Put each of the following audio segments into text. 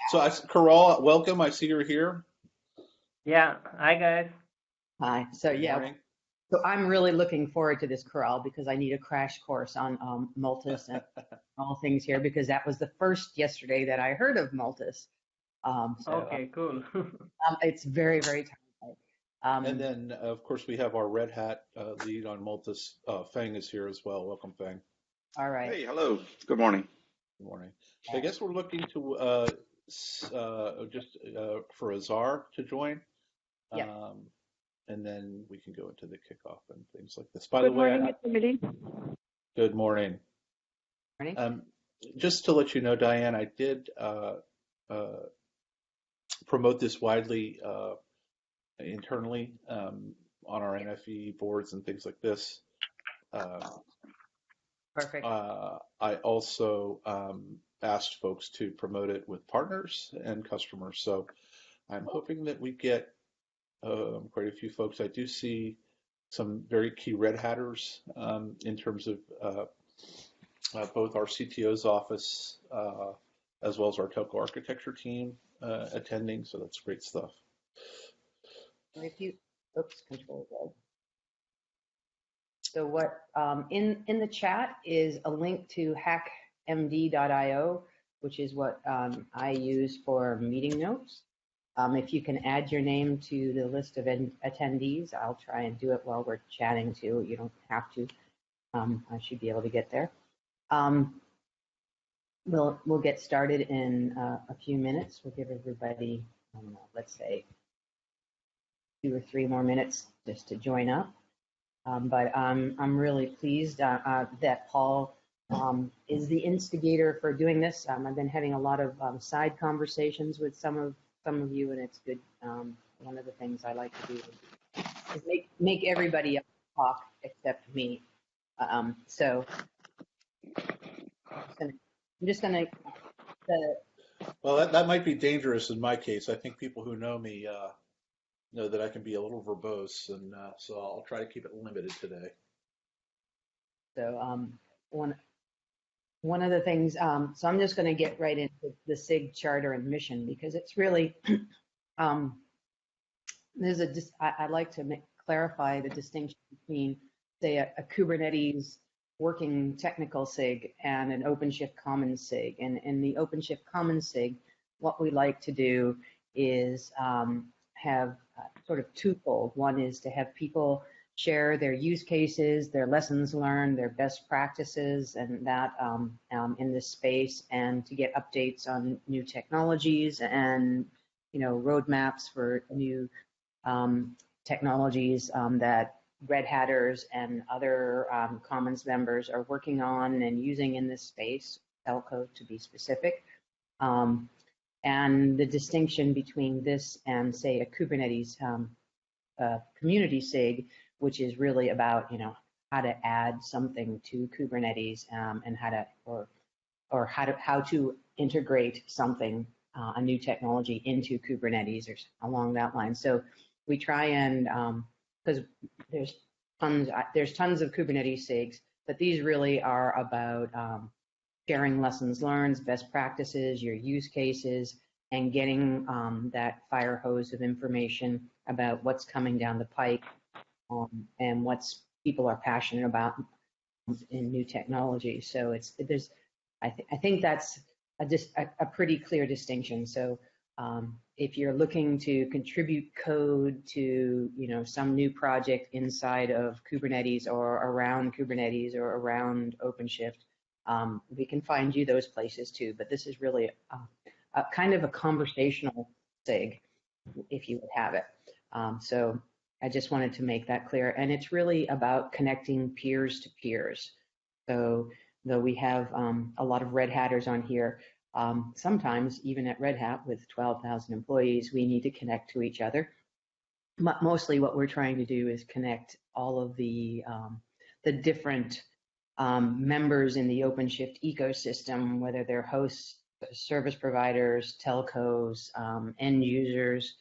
So, Kural, welcome. I see you're here. Yeah, hi guys. Hi. So Good yeah, morning. so I'm really looking forward to this Kural because I need a crash course on Multis and all things here because that was the first yesterday that I heard of Multis. Okay, cool. It's very, very timely. And Um, then, of course, we have our Red Hat lead on Multis. Feng is here as well. Welcome, Feng. all right. Hey, hello. Good morning. Good morning. So I guess we're looking to just for Azhar to join, Yep. and then we can go into the kickoff and things like this. By the Good way, morning, everybody. good morning. Ready? Just to let you know, Diane, I did promote this widely internally on our NFE boards and things like this. Perfect. I also asked folks to promote it with partners and customers. So I'm hoping that we get quite a few folks. I do see some very key Red Hatters in terms of both our CTO's office as well as our telco architecture team attending. So that's great stuff. If you, oops, Control Z. So what in the chat is a link to hackmd.io, which is what I use for meeting notes. If you can add your name to the list of attendees, I'll try and do it while we're chatting too. You don't have to. I should be able to get there. We'll get started in a few minutes. We'll give everybody, let's say, 2 or 3 more minutes just to join up. But I'm really pleased that Paul is the instigator for doing this. I've been having a lot of side conversations with some of you, and it's good. One of the things I like to do is make everybody talk except me. So I'm just gonna. Well, that might be dangerous in my case. I think people who know me know that I can be a little verbose, and so I'll try to keep it limited today. So one of the things, so I'm just going to get right into the SIG charter and mission because it's really, I'd like to clarify the distinction between, say, a Kubernetes working technical SIG and an OpenShift common SIG. And in the OpenShift common SIG, what we like to do is have sort of twofold. One is to have people share their use cases, their lessons learned, their best practices, and that in this space, and to get updates on new technologies and roadmaps for new technologies that Red Hatters and other Commons members are working on and using in this space, telco to be specific. And the distinction between this and, say, a Kubernetes community SIG, which is really about, how to add something to Kubernetes and how to integrate something, a new technology into Kubernetes or along that line. So we try and, because there's tons of Kubernetes SIGs, but these really are about sharing lessons learned, best practices, your use cases, and getting that fire hose of information about what's coming down the pike and what's people are passionate about in new technology. So I think that's a pretty clear distinction. So if you're looking to contribute code to some new project inside of Kubernetes or around Kubernetes or around OpenShift, we can find you those places too. But this is really a kind of a conversational SIG, if you would have it. So I just wanted to make that clear. And it's really about connecting peers to peers. So though we have a lot of Red Hatters on here, sometimes even at Red Hat with 12,000 employees, we need to connect to each other. But mostly what we're trying to do is connect all of the different members in the OpenShift ecosystem, whether they're hosts, service providers, telcos, end users,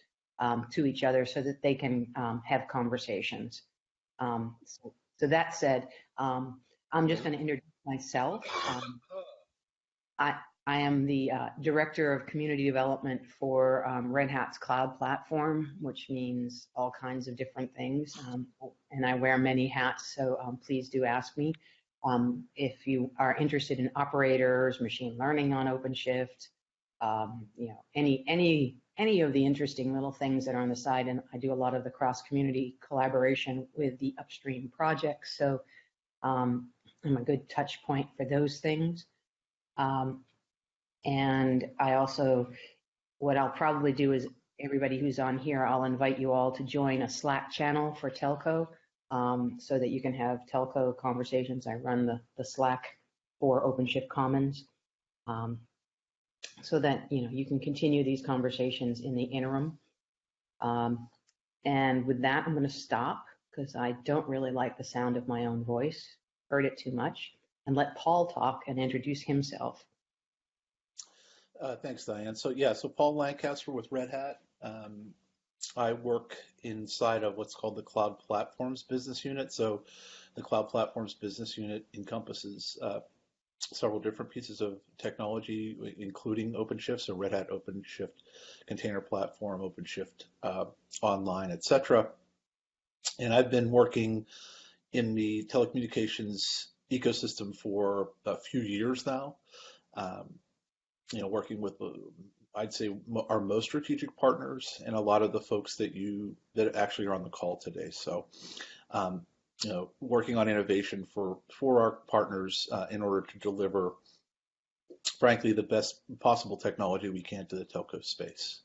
to each other so that they can have conversations. So that said, I'm just going to introduce myself. I am the Director of Community Development for Red Hat's cloud platform, which means all kinds of different things. And I wear many hats, so please do ask me. If you are interested in operators, machine learning on OpenShift, any of the interesting little things that are on the side, and I do a lot of the cross-community collaboration with the upstream projects, so I'm a good touch point for those things. And I also, what I'll probably do is everybody who's on here, I'll invite you all to join a Slack channel for Telco, so that you can have Telco conversations. I run the Slack for OpenShift Commons, so that you can continue these conversations in the interim. And with that, I'm going to stop because I don't really like the sound of my own voice, heard it too much, and let Paul talk and introduce himself. Thanks, Diane. So Paul Lancaster with Red Hat. I work inside of what's called the Cloud Platforms Business Unit. So the Cloud Platforms Business Unit encompasses several different pieces of technology, including OpenShift, so Red Hat OpenShift Container Platform, OpenShift Online, etc. And I've been working in the telecommunications ecosystem for a few years now. Working with, I'd say, our most strategic partners and a lot of the folks that actually are on the call today. So, working on innovation for our partners in order to deliver, frankly, the best possible technology we can to the telco space.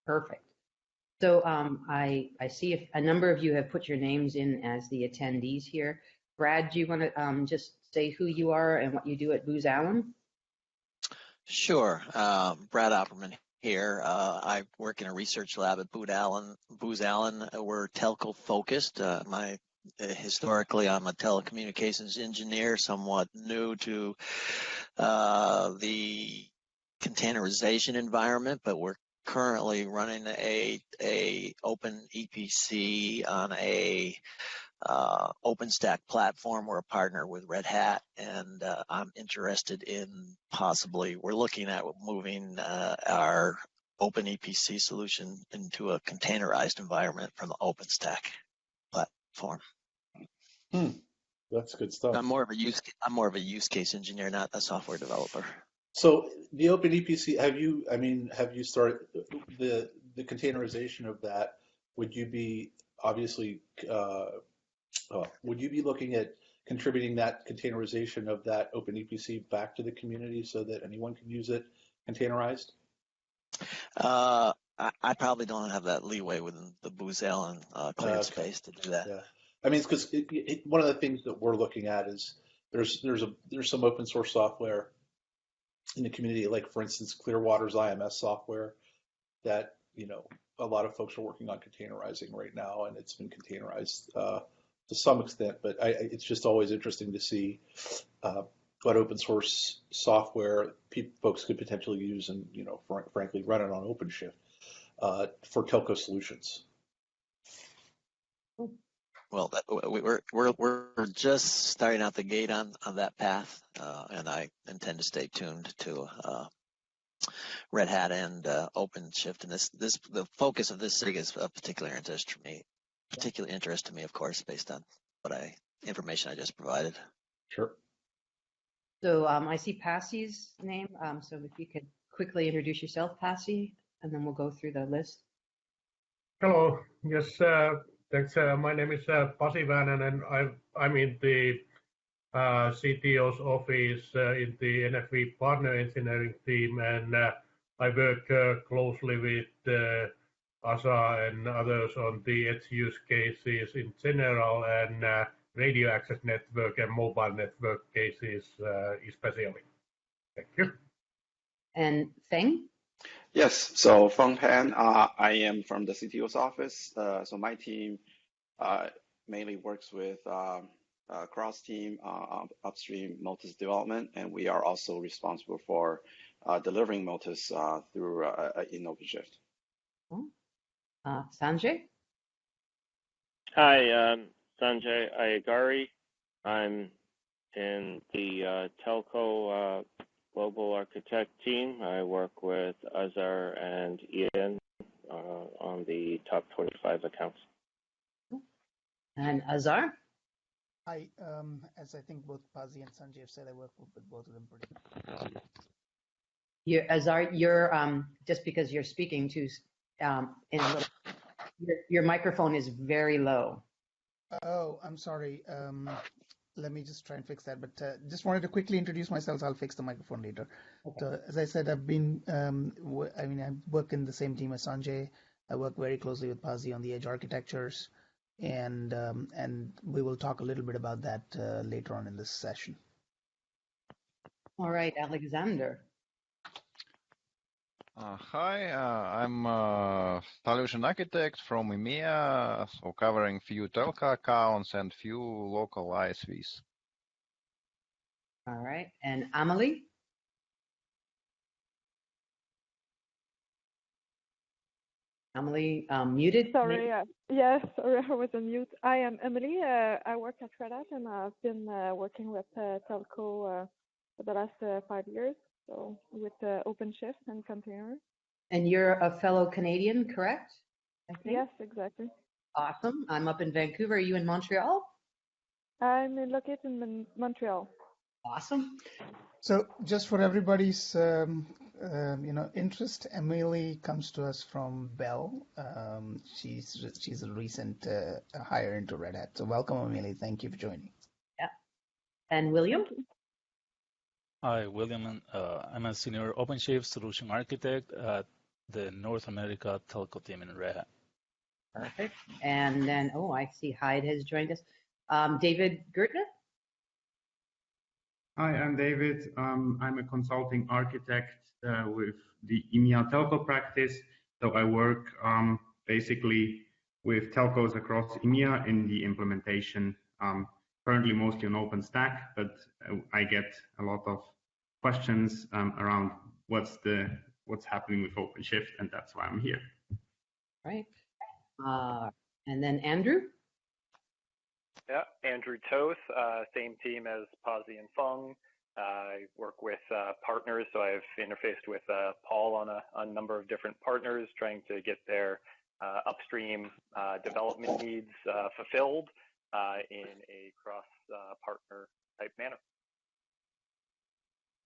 Perfect. So I see a number of you have put your names in as the attendees here. Brad, do you want to just say who you are and what you do at Booz Allen? Sure. Brad Opperman here. I work in a research lab at Booz Allen. We're telco focused. Historically, I'm a telecommunications engineer, somewhat new to the containerization environment, but we're currently running a open EPC on a OpenStack platform. We're a partner with Red Hat, and I'm interested in we're looking at moving our open EPC solution into a containerized environment from the OpenStack platform. That's good stuff. I'm more of a use case engineer, not a software developer. So the open EPC, have you started the containerization of that? Would you be looking at contributing that containerization of that open EPC back to the community so that anyone can use it containerized? I probably don't have that leeway within the Booz Allen cleared space to do that. Yeah, it's because one of the things that we're looking at is there's some open source software in the community, like for instance Clearwater's IMS software that a lot of folks are working on containerizing right now, and it's been containerized to some extent, but it's just always interesting to see what open source software folks could potentially use and frankly run it on OpenShift for telco solutions. Well, we're just starting out the gate on that path, and I intend to stay tuned to Red Hat and OpenShift. And the focus of this SIG is of particular interest to me, of course, based on information I just provided. Sure. So I see Passy's name. So if you could quickly introduce yourself, Passy, and then we'll go through the list. Hello. Yes. Thanks. My name is Pasi Väänänen, and I'm in the CTO's office in the NFV partner engineering team, and I work closely with Azhar and others on the edge use cases in general, and radio access network and mobile network cases especially. Thank you. And Feng? Yes, so Feng Pan, I am from the CTO's office. So my team mainly works with cross-team upstream Motus development, and we are also responsible for delivering Motus through in OpenShift. Sanjay? Hi, Sanjay Ayagari. I'm in the Telco Global Architect team. I work with Azhar and Ian on the top 25 accounts. And Azhar? Hi, as I think both Pazi and Sanjay have said, I work with both of them pretty. Azhar, you're just because you're speaking to in a little, your microphone is very low. Oh, I'm sorry. Let me just try and fix that. But just wanted to quickly introduce myself. So I'll fix the microphone later. Okay. So as I said, I've been, I work in the same team as Sanjay. I work very closely with Pazi on the edge architectures, and we will talk a little bit about that later on in this session. All right, Alexander. Hi, I'm a solution architect from EMEA, so covering few telco accounts and few local ISVs. All right, and Amelie? Amelie, muted? Sorry, yes, sorry, I was on mute. I am Emily. I work at Red Hat, and I've been working with Telco for the last 5 years. So with OpenShift and containers. And you're a fellow Canadian, correct? I think? Yes, exactly. Awesome. I'm up in Vancouver. Are you in Montreal? I'm located in Montreal. Awesome. So just for everybody's interest, Emily comes to us from Bell. She's a recent hire into Red Hat. So welcome, Emily. Thank you for joining. Yeah. And William? Hi, William. I'm a senior OpenShift solution architect at the North America Telco team in Red Hat. Perfect. And then, I see Hyde has joined us. David Gertner? Hi, I'm David. I'm a consulting architect with the EMEA telco practice. So I work basically with telcos across EMEA in the implementation. Currently mostly on OpenStack, but I get a lot of questions around what's happening with OpenShift, and that's why I'm here. Right. And then Andrew? Yeah, Andrew Toth, same team as Pazi and Feng. I work with partners, so I've interfaced with Paul on a number of different partners, trying to get their upstream development needs fulfilled in a cross-partner type manner.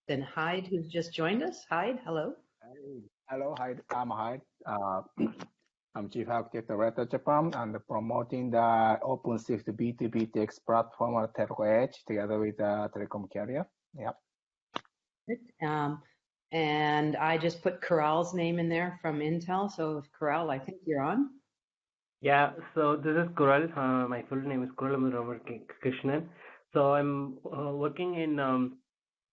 Then Hyde, who's just joined us. Hyde, hello. Hello, Hyde. I'm Hyde. I'm Chief Architect at Red Hat Japan and promoting the OpenShift B2B TX platform at Telco Edge together with the telecom carrier. Yeah. And I just put Kural's name in there from Intel. So Kural, I think you're on. Yeah, so this is Kural. My full name is Kural Ramakrishnan. So I'm working in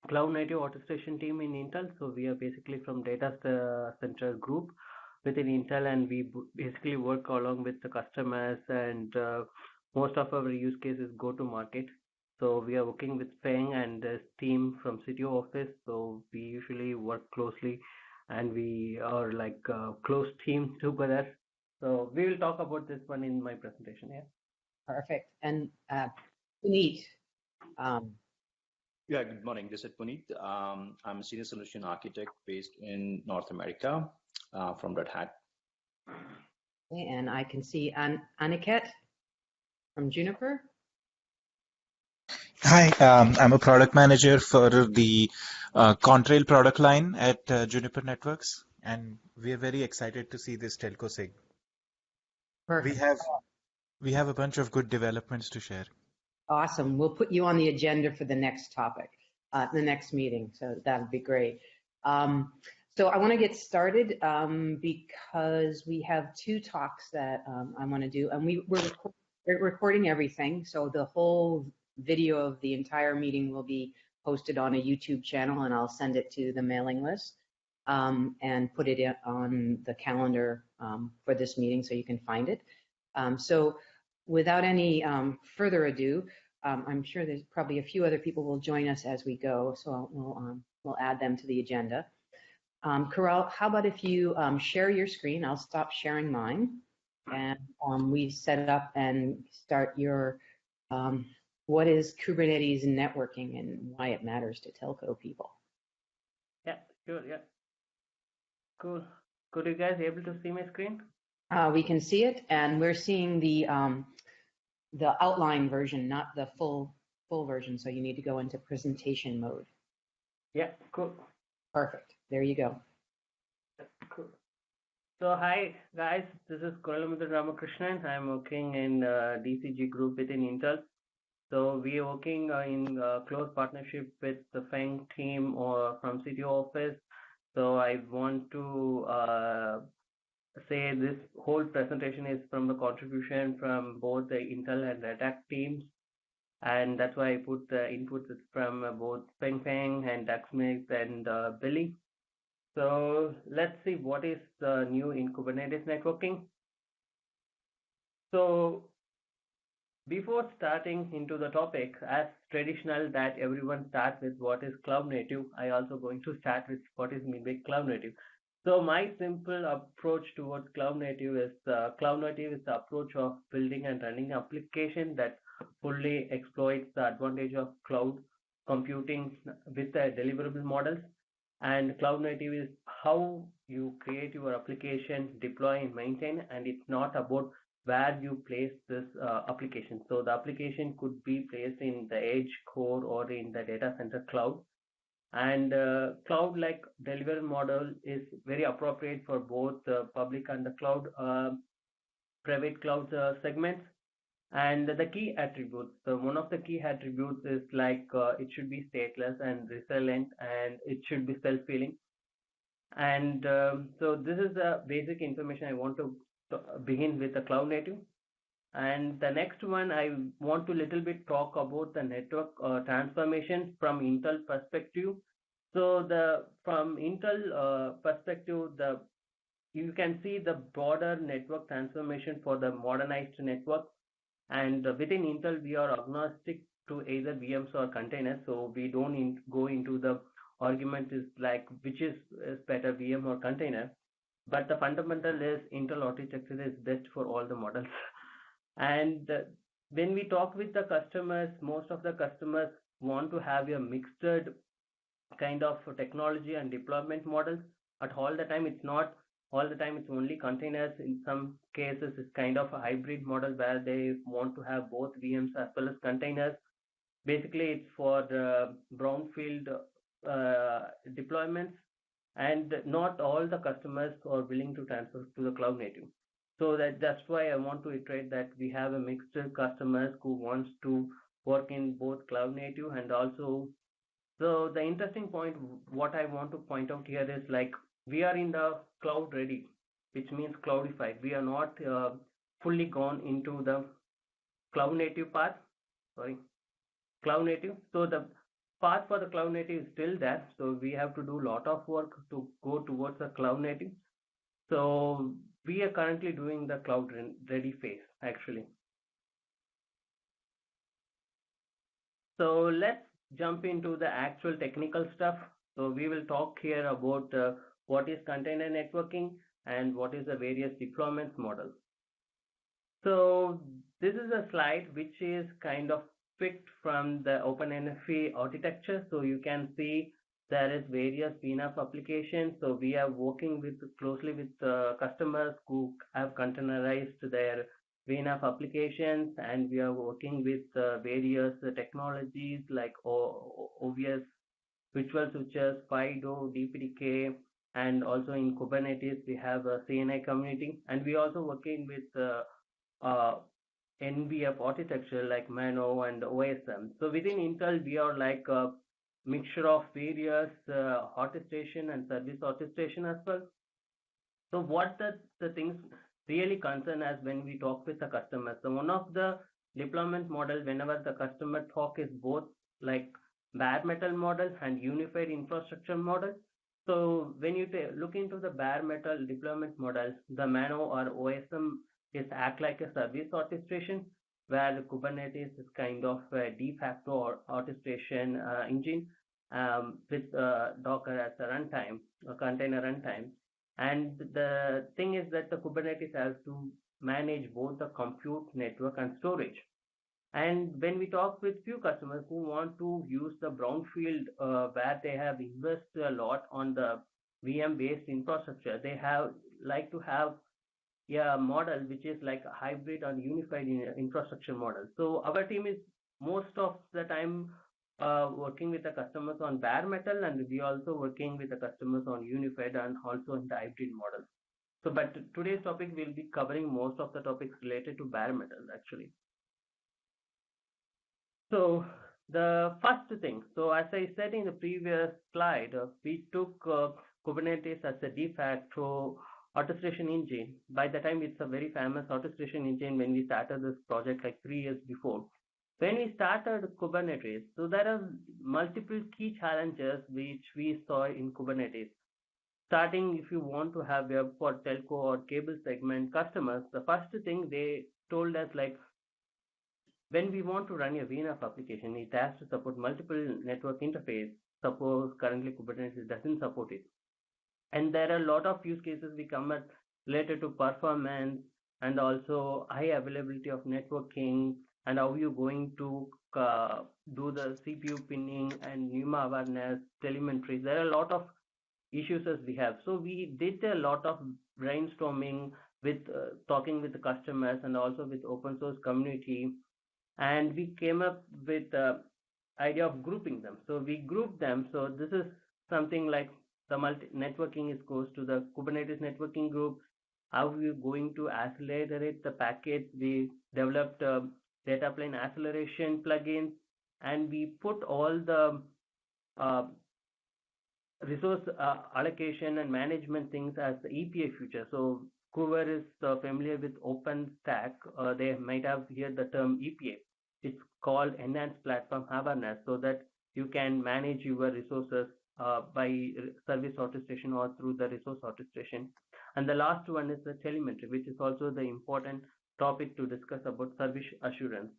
Cloud Native Orchestration team in Intel. So we are basically from data center group within Intel, and we basically work along with the customers, and most of our use cases go to market. So we are working with Feng and his team from CTO office. So we usually work closely, and we are like a close team together. So we will talk about this one in my presentation. Yeah. Perfect. And Puneet. Yeah, good morning. This is Puneet. I'm a senior solution architect based in North America from Red Hat. Okay, and I can see Aniket from Juniper. Hi, I'm a product manager for the Contrail product line at Juniper Networks, and we are very excited to see this Telco SIG. Perfect. We have a bunch of good developments to share. Awesome. We'll put you on the agenda for the next topic, the next meeting. So that would be great. So I want to get started because we have two talks that I want to do, and we're recording everything. So the whole video of the entire meeting will be posted on a YouTube channel, and I'll send it to the mailing list and put it on the calendar for this meeting so you can find it. So without any further ado, I'm sure there's probably a few other people will join us as we go, so we'll add them to the agenda. Kural, how about if you share your screen? I'll stop sharing mine, and we set it up and start your what is Kubernetes networking and why it matters to telco people. Yeah, sure, yeah. Cool. Could you guys able to see my screen? We can see it, and we're seeing the outline version, not the full version. So you need to go into presentation mode. Yeah, cool. Perfect. There you go. Cool. So hi guys, this is Kural Ramakrishnan. I'm working in DCG group within Intel. So we are working in close partnership with the FENG team or from CTO office. So I want to say this whole presentation is from the contribution from both the Intel and Red Hat teams. And that's why I put the inputs from both Feng and Daxmix and Billy. So let's see what is new in Kubernetes networking. So before starting into the topic, as traditional that everyone starts with what is cloud native, I also going to start with what is meant by cloud native. So my simple approach towards cloud native is the approach of building and running application that fully exploits the advantage of cloud computing with the deliverable models. And cloud native is how you create your application, deploy and maintain, and it's not about where you place this application. So the application could be placed in the edge core or in the data center cloud. And cloud like delivery model is very appropriate for both the public and the cloud private cloud segments. And the key attributes, so one of the key attributes is like it should be stateless and resilient, and it should be self-healing. And so this is the basic information I want to begin with the cloud native. And the next one, I want to little bit talk about the network transformation from Intel perspective. So from Intel perspective, you can see the broader network transformation for the modernized network. And within Intel, we are agnostic to either VMs or containers. So we don't go into the argument is like which is better, VM or container. But the fundamental is Intel architecture is best for all the models. And when we talk with the customers, most of the customers want to have a mixed kind of technology and deployment models. At all the time, it's not all the time, it's only containers. In some cases, it's kind of a hybrid model where they want to have both VMs as well as containers. Basically, it's for the brownfield deployments, and not all the customers are willing to transfer to the cloud native. So that's why I want to iterate that we have a mixed customers who wants to work in both cloud native and also. So the interesting point, what I want to point out here is like we are in the cloud ready, which means cloudified. We are not fully gone into the cloud native path. Cloud native. So the path for the cloud native is still there. So we have to do a lot of work to go towards the cloud native. So we are currently doing the cloud ready phase actually. So let's jump into the actual technical stuff. So we will talk here about what is container networking and what is the various deployments model. So this is a slide which is kind of picked from the OpenNFV architecture. So you can see there is various VNF applications. So we are working closely with customers who have containerized their VNF applications, and we are working with various technologies like OVS, virtual switches, FIDO, DPDK, and also in Kubernetes we have a CNI community, and we also working with NBF architecture like MANO and OSM. So within Intel we are like a mixture of various orchestration and service orchestration as well. So what the things really concern us when we talk with the customer. So one of the deployment model, whenever the customer talk, is both like bare metal model and unified infrastructure model. So when you look into the bare metal deployment model, the MANO or OSM is act like a service orchestration, where the Kubernetes is kind of a de facto orchestration engine with Docker as a runtime, a container runtime. And the thing is that the Kubernetes has to manage both the compute, network, and storage. And when we talk with few customers who want to use the brownfield where they have invested a lot on the VM-based infrastructure, they have like to have a model which is like a hybrid or unified infrastructure model. So our team is most of the time working with the customers on bare metal, and we also working with the customers on unified and also in the hybrid model. So, but today's topic will be covering most of the topics related to bare metal actually. So the first thing, so as I said in the previous slide, we took Kubernetes as a de facto orchestration engine. By the time it's a very famous orchestration engine when we started this project like 3 years before. When we started Kubernetes, so there are multiple key challenges which we saw in Kubernetes. Starting, if you want to have web for telco or cable segment customers, the first thing they told us, like, when we want to run a VNF application, it has to support multiple network interface. Suppose currently Kubernetes doesn't support it. And there are a lot of use cases we come at related to performance and also high availability of networking and how you're going to do the CPU pinning and NUMA awareness, telemetry. There are a lot of issues as we have. So we did a lot of brainstorming with talking with the customers and also with open source community. And we came up with the idea of grouping them. So we grouped them. So this is something like the networking is goes to the Kubernetes networking group. How we're going to accelerate the packets. We developed data plane acceleration plugins, and we put all the resource allocation and management things as the EPA feature. So whoever is familiar with OpenStack, they might have heard the term EPA. It's called Enhanced Platform Awareness, so that you can manage your resources by service orchestration or through the resource orchestration. And the last one is the telemetry, which is also the important topic to discuss about service assurance.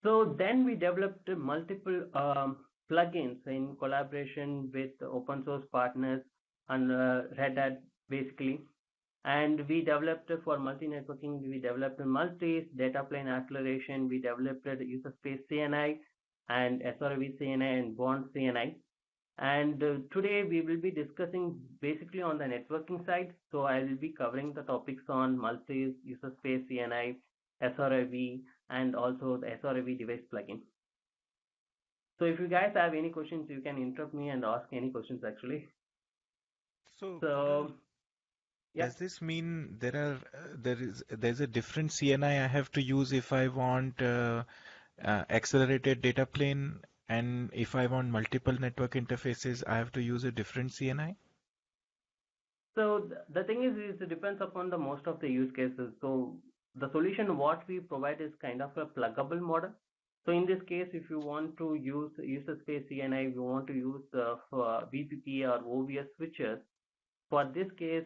So then we developed multiple plugins in collaboration with open source partners and Red Hat basically. And we developed for multi-networking, we developed multis, data plane acceleration, we developed USERSPACE CNI and SRIOV CNI and Bond CNI. And today we will be discussing basically on the networking side. So I will be covering the topics on multis, USERSPACE CNI, SRIOV, and also the SRIOV device plugin. So if you guys have any questions, you can interrupt me and ask any questions actually. So does this mean there's a different CNI I have to use if I want accelerated data plane, and if I want multiple network interfaces, I have to use a different CNI? So the thing is it depends upon the most of the use cases. So the solution what we provide is kind of a pluggable model. So in this case, if you want to use USERSPACE CNI, you want to use for VPP or OVS switches. For this case,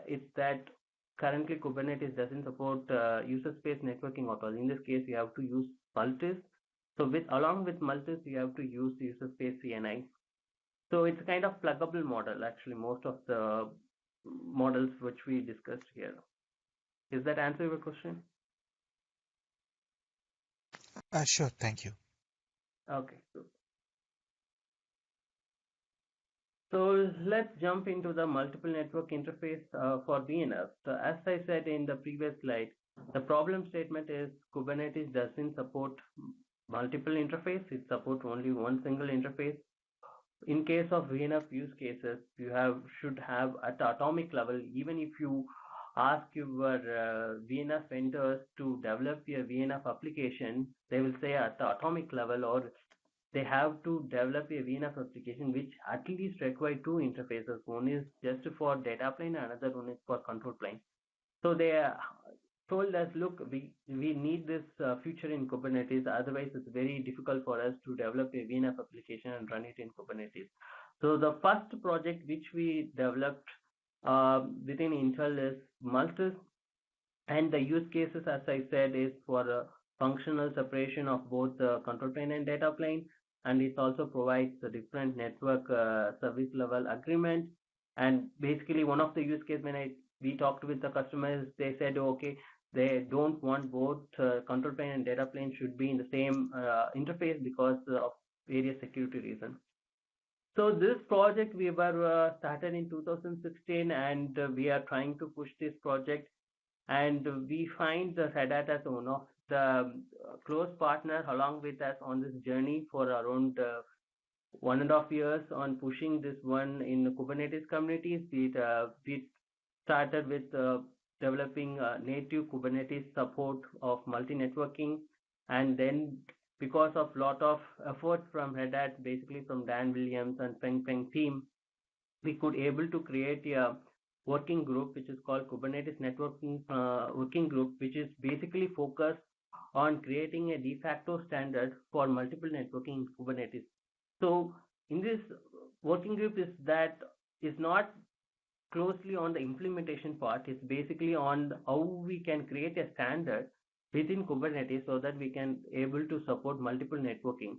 it's that currently Kubernetes doesn't support USERSPACE networking at all. In this case, you have to use multis. So along with multis, you have to use USERSPACE CNI. So it's kind of pluggable model, actually, most of the models which we discussed here. Does that answer your question? Sure, thank you. Okay. So let's jump into the multiple network interface for VNF. So as I said in the previous slide, the problem statement is Kubernetes doesn't support multiple interface. It supports only one single interface. In case of VNF use cases, you should have at the atomic level, even if you ask your VNF vendors to develop your VNF application, they will say at the atomic level, or they have to develop a VNF application which at least require two interfaces. One is just for data plane, another one is for control plane. So they told us, look, we need this feature in Kubernetes, otherwise it's very difficult for us to develop a VNF application and run it in Kubernetes. So the first project which we developed within Intel is Multis, and the use cases, as I said, is for functional separation of both the control plane and data plane, and it also provides a different network service level agreement. And basically one of the use case when we talked with the customers, they said, okay, they don't want both control plane and data plane should be in the same interface because of various security reasons. So this project we were started in 2016, and we are trying to push this project, and we find the Red Hat as one of the close partner along with us on this journey for around 1.5 years on pushing this one in the Kubernetes communities. We started with developing native Kubernetes support of multi-networking, and then because of lot of effort from Red Hat, basically from Dan Williams and Peng team, we could able to create a working group which is called Kubernetes Networking Working Group, which is basically focused on creating a de facto standard for multiple networking in Kubernetes. So in this working group is not closely on the implementation part. It's basically on how we can create a standard within Kubernetes so that we can able to support multiple networking.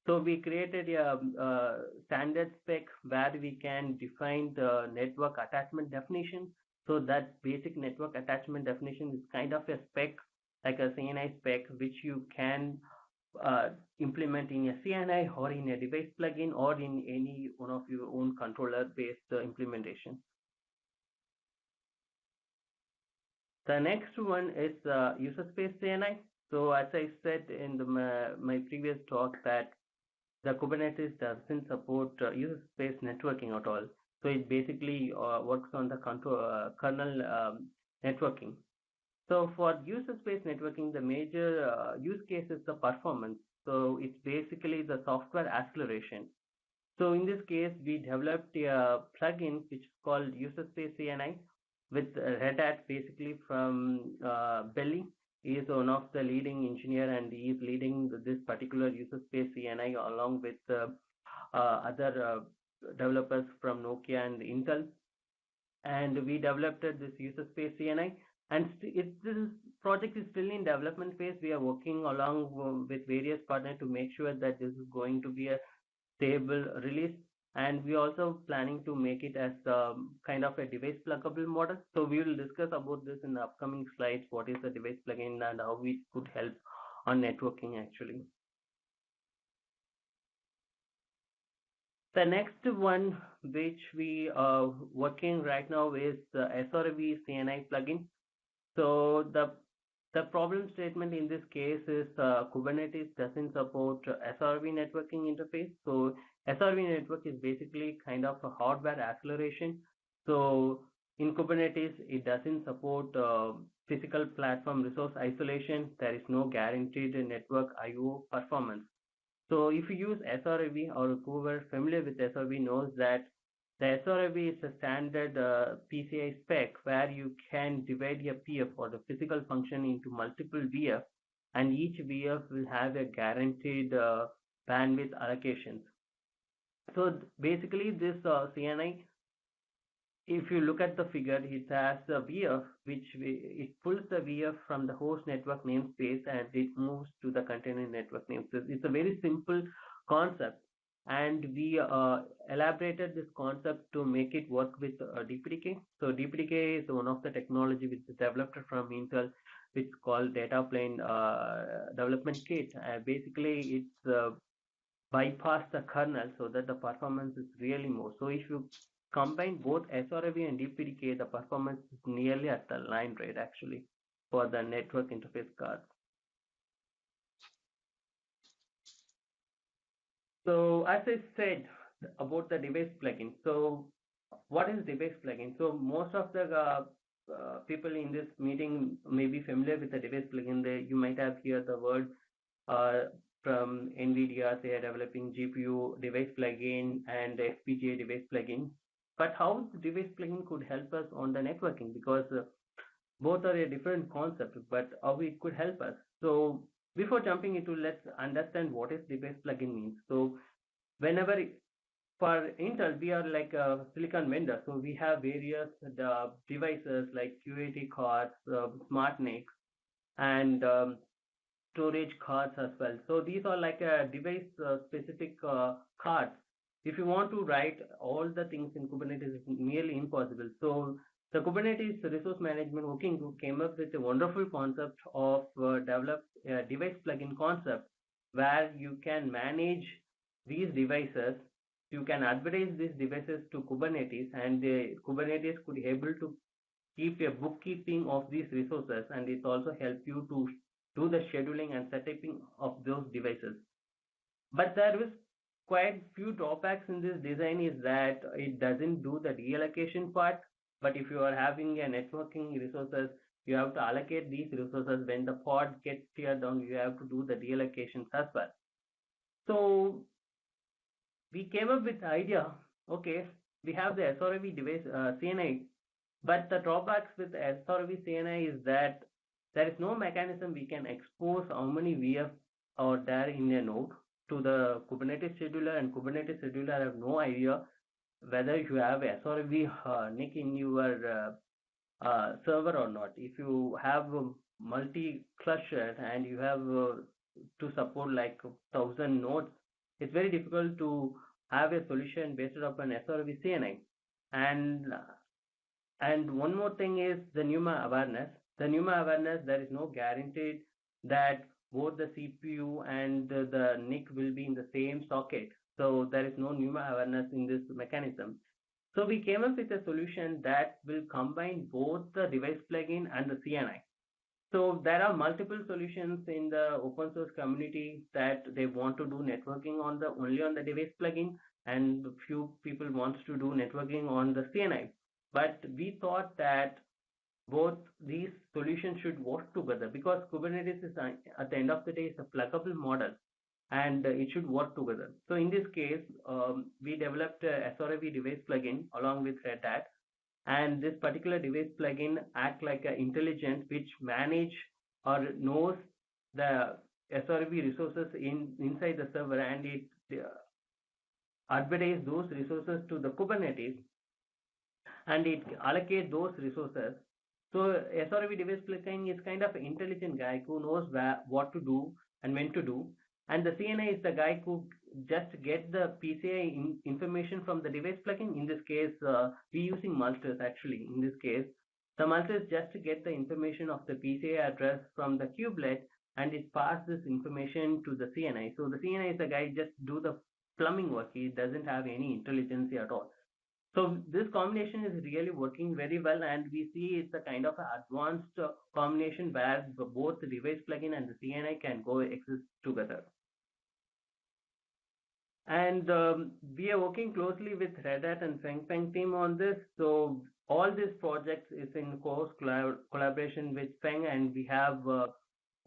So we created a standard spec where we can define the network attachment definition. So that basic network attachment definition is kind of a spec, like a CNI spec, which you can implement in a CNI or in a device plugin or in any one of your own controller-based implementation. The next one is USERSPACE CNI. So as I said in my previous talk that the Kubernetes doesn't support USERSPACE networking at all. So it basically works on the kernel networking. So for USERSPACE networking, the major use case is the performance. So it's basically the software acceleration. So in this case, we developed a plugin which is called USERSPACE CNI with Red Hat, basically from Belly. He is one of the leading engineer, and he is leading this particular USERSPACE CNI along with other developers from Nokia and Intel. And we developed this USERSPACE CNI, and this project is still in development phase. We are working along with various partners to make sure that this is going to be a stable release. And we also planning to make it as kind of a device pluggable model. So we will discuss about this in the upcoming slides, what is the device plugin and how we could help on networking actually. The next one which we are working right now is the SRIOV CNI plugin. So the problem statement in this case is Kubernetes doesn't support SRIOV networking interface. So SRIOV network is basically kind of a hardware acceleration. So in Kubernetes, it doesn't support physical platform resource isolation. There is no guaranteed network I/O performance. So if you use SRIOV, or whoever familiar with SRIOV knows that the SRIOV is a standard PCI spec where you can divide a PF or the physical function into multiple VF, and each VF will have a guaranteed bandwidth allocations. So basically this CNI, if you look at the figure, it has a VF it pulls the VF from the host network namespace and it moves to the container network namespace. It's a very simple concept, and we elaborated this concept to make it work with DPDK. So DPDK is one of the technology which is developed from Intel, which is called Data Plane Development Kit. Basically, it's bypass the kernel so that the performance is really more. So if you combine both SRIOV and DPDK, the performance is nearly at the line rate actually for the network interface cards. So as I said about the device plugin, so what is device plugin? So most of the people in this meeting may be familiar with the device plugin. You might have heard the word from NVIDIA. They are developing GPU device plugin and FPGA device plugin. But how the device plugin could help us on the networking? Because both are a different concept, but how it could help us. So before jumping into, let's understand what is device plugin means. So whenever for Intel, we are like a silicon vendor. So we have various devices like QAT cards, smart NICs, and storage cards as well. So these are like a device specific cards. If you want to write all the things in Kubernetes, it's nearly impossible. So the Kubernetes Resource Management Working Group came up with a wonderful concept of develop a device plugin concept where you can manage these devices. You can advertise these devices to Kubernetes, and Kubernetes could be able to keep a bookkeeping of these resources, and it also help you to do the scheduling and setting of those devices. But there is quite few drawbacks in this design is that it doesn't do the reallocation part. But if you are having a networking resources, you have to allocate these resources. When the pod gets teared down, you have to do the reallocations as well. So we came up with the idea, okay, we have the SRIOV device CNI, but the drawbacks with SRIOV CNI is that there is no mechanism we can expose how many VF are there in a node to the Kubernetes scheduler, and Kubernetes scheduler have no idea whether you have SRIOV NIC in your server or not. If you have multi-cluster and you have to support like 1,000 nodes, it's very difficult to have a solution based upon SRIOV CNI. And one more thing is the NUMA awareness. The NUMA awareness, there is no guarantee that both the CPU and the NIC will be in the same socket. So there is no NUMA awareness in this mechanism. So we came up with a solution that will combine both the device plugin and the CNI. So there are multiple solutions in the open source community that they want to do networking on only on the device plugin, and few people wants to do networking on the CNI. But we thought that both these solutions should work together, because Kubernetes is at the end of the day is a pluggable model, and it should work together. So in this case, we developed a SRIOV device plugin along with Red Hat, and this particular device plugin acts like an intelligence which manage or knows the SRIOV resources inside the server, and it advertise those resources to the Kubernetes, and it allocate those resources. So SRIOV device plugin is kind of an intelligent guy who knows what to do and when to do. And the CNI is the guy who just get the PCI information from the device plugin. In this case, we using multers actually. In this case, the multers just get the information of the PCI address from the kubelet, and it passes this information to the CNI. So the CNI is the guy just do the plumbing work. He doesn't have any intelligence at all. So this combination is really working very well, and we see it's a kind of an advanced combination where both the device plugin and the CNI can exist together. And we are working closely with Red Hat and Feng team on this. So all these projects is in close collaboration with Feng, and we have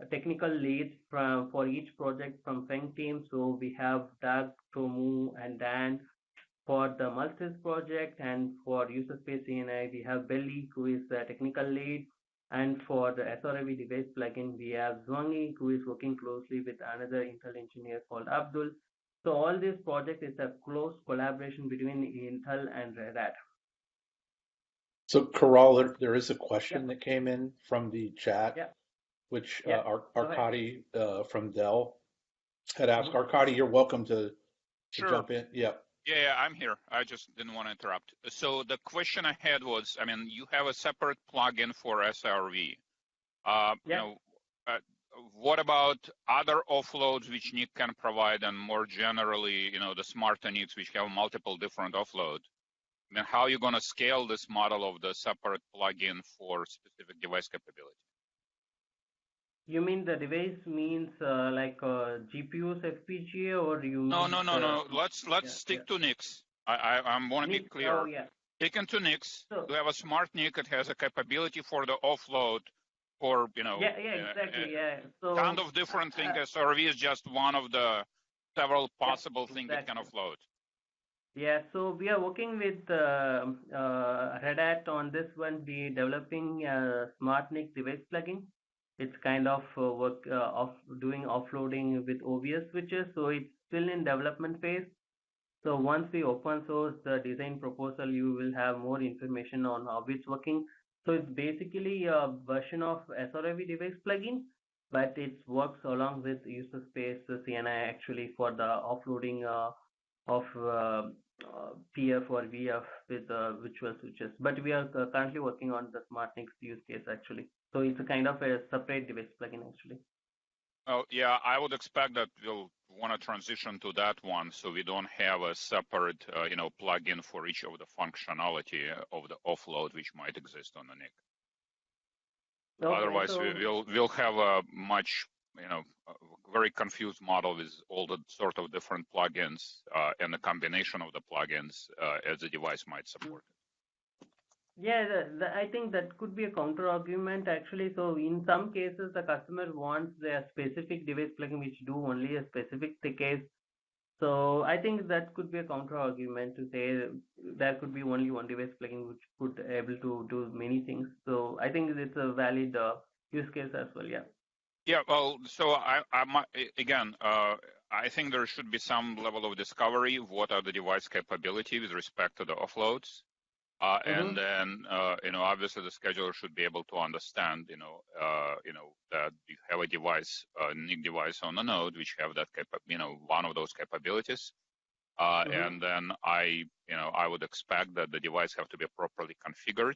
technical leads for each project from Feng team. So we have Doug, Tomu, and Dan for the Multis project, and for USERSPACE CNI, we have Belly, who is the technical lead. And for the SRIOV device plugin, we have Zwangi, who is working closely with another Intel engineer called Abdul. So all this project is a close collaboration between Intel and Red Hat. So Kural, there is a question that came in from the chat, which Arkady from Dell had asked. Arkady, you're welcome to jump in. Yeah, I'm here. I just didn't want to interrupt. So the question I had was, I mean, you have a separate plugin for SRIOV. You know, what about other offloads which NIC can provide, and more generally, you know, the smarter NICs which have multiple different offloads? I mean, how are you going to scale this model of the separate plugin for specific device capability? You mean the device means like GPUs, FPGA, or you? No. Let's stick to NICs. I want to be clear. Sticking to NICs, you have a smart NIC that has a capability for the offload. For, you know, exactly. So kind of different thing. SRIOV is just one of the several possible things that can offload. Yeah, so we are working with Red Hat on this one. We developing a smart NIC device plugin. It's kind of work of doing offloading with OVS switches. So it's still in development phase. So once we open source the design proposal, you will have more information on how it's working. So it's basically a version of SRIOV device plugin, but it works along with USERSPACE CNI actually for the offloading of PF or VF with virtual switches. But we are currently working on the SmartNICs use case actually. So it's a kind of a separate device plugin actually. Oh, yeah, I would expect that we'll want to transition to that one, so we don't have a separate, plugin for each of the functionality of the offload which might exist on the NIC. Okay, otherwise, so we'll have a much, very confused model with all the sort of different plugins and the combination of the plugins as the device might support. Yeah, I think that could be a counter argument actually. So in some cases, the customer wants their specific device plugin which do only a specific case. So I think that could be a counter argument to say there could be only one device plugin which could able to do many things. So I think it's a valid use case as well. Yeah. Yeah. Well, so I think there should be some level of discovery of what are the device capability with respect to the offloads. And then, obviously the scheduler should be able to understand, that you have a device, a NIC device on a node, which have that, one of those capabilities. And then I would expect that the device have to be properly configured.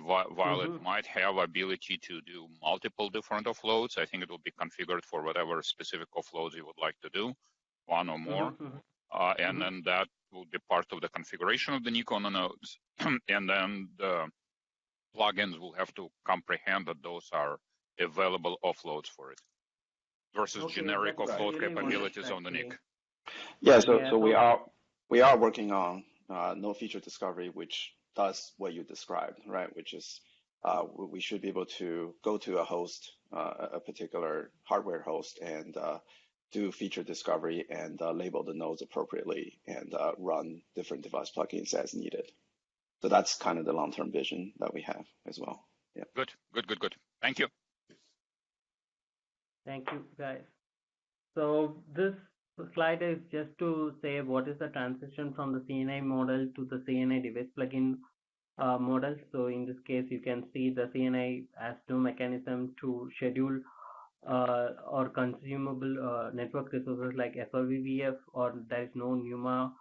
While it might have ability to do multiple different offloads, I think it will be configured for whatever specific offloads you would like to do, one or more. And then that will be part of the configuration of the NIC on the nodes. And then the plugins will have to comprehend that those are available offloads for it versus generic offload capabilities on the NIC. Yeah, so we are working on no feature discovery, which does what you described, right? Which is we should be able to go to a host, a particular hardware host, and do feature discovery and label the nodes appropriately and run different device plugins as needed. So that's kind of the long-term vision that we have as well. Yeah. Good. Thank you. Thank you, guys. So this slide is just to say what is the transition from the CNI model to the CNI device plugin model. So in this case, you can see the CNI has no mechanism to schedule or consumable network resources like SRIOV, or there is no NUMA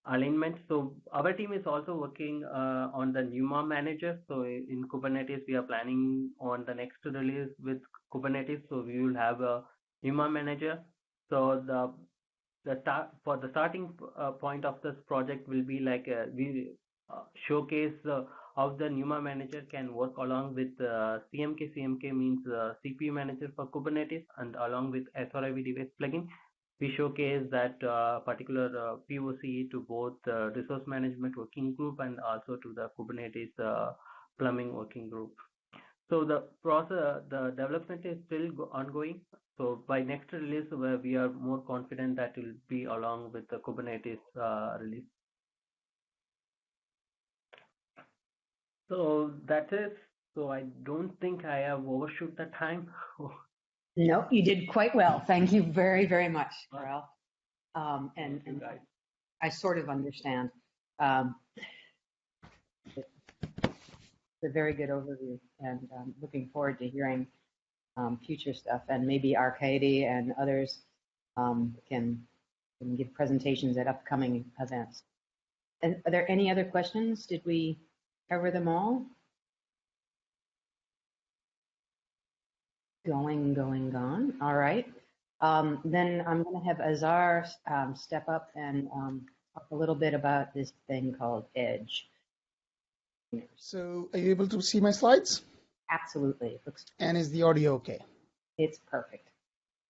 alignment. So our team is also working on the NUMA manager. So in Kubernetes, we are planning on the next release with Kubernetes. So we will have a NUMA manager. So for the starting point of this project will be like we showcase how the NUMA manager can work along with CMK. CMK means CPU manager for Kubernetes, and along with SRIOV device plugin, we showcase that particular POC to both resource management working group and also to the Kubernetes plumbing working group. So the process, the development is still ongoing. So by next release, we are more confident that it will be along with the Kubernetes release. So that is, so I don't think I have overshoot the time. No, you did quite well. Thank you very, very much, Kural. And I sort of understand. It's a very good overview, and looking forward to hearing future stuff, and maybe Arkady and others can give presentations at upcoming events. And are there any other questions? Did we cover them all? Gone. All right. Then I'm going to have Azhar step up and talk a little bit about this thing called Edge. So are you able to see my slides? Absolutely. It looks and is the audio okay? It's perfect.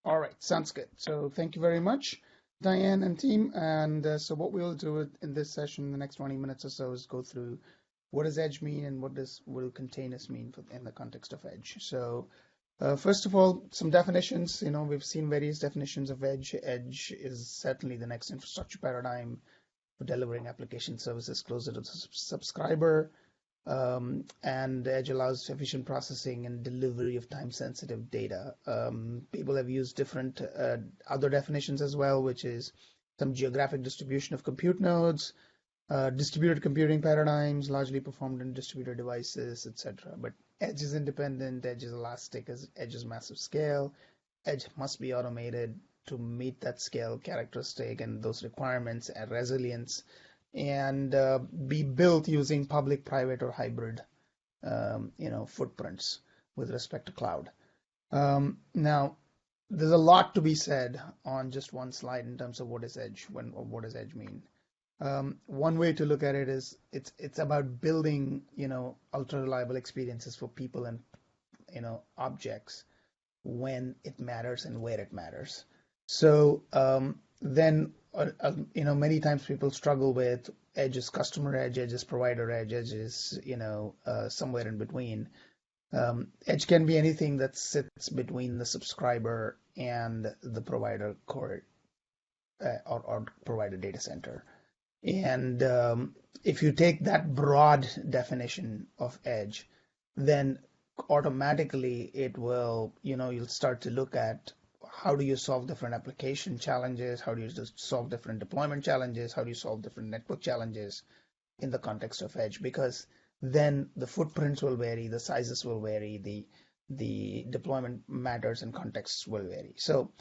All right. Sounds good. So thank you very much, Diane and team. And so what we'll do in this session in the next 20 minutes or so is go through what does Edge mean and what will containers mean in the context of Edge. So first of all, some definitions. We've seen various definitions of Edge. Edge is certainly the next infrastructure paradigm for delivering application services closer to the subscriber. And Edge allows efficient processing and delivery of time-sensitive data. People have used different other definitions as well, which is some geographic distribution of compute nodes, distributed computing paradigms, largely performed in distributed devices, etc. But Edge is independent, Edge is elastic, Edge is massive scale, Edge must be automated, to meet that scale characteristic and those requirements and resilience, and be built using public, private, or hybrid, footprints with respect to cloud. Now, there's a lot to be said on just one slide in terms of what is edge, what does edge mean. One way to look at it is it's about building, ultra reliable experiences for people and, objects when it matters and where it matters. So then, many times people struggle with edge is customer edge, edge is provider edge, edge is, somewhere in between. Edge can be anything that sits between the subscriber and the provider core or provider data center. And if you take that broad definition of edge, then automatically it will, you'll start to look at how do you solve different application challenges, how do you solve different deployment challenges, how do you solve different network challenges in the context of edge, because then the footprints will vary, the sizes will vary, the deployment matters and contexts will vary. So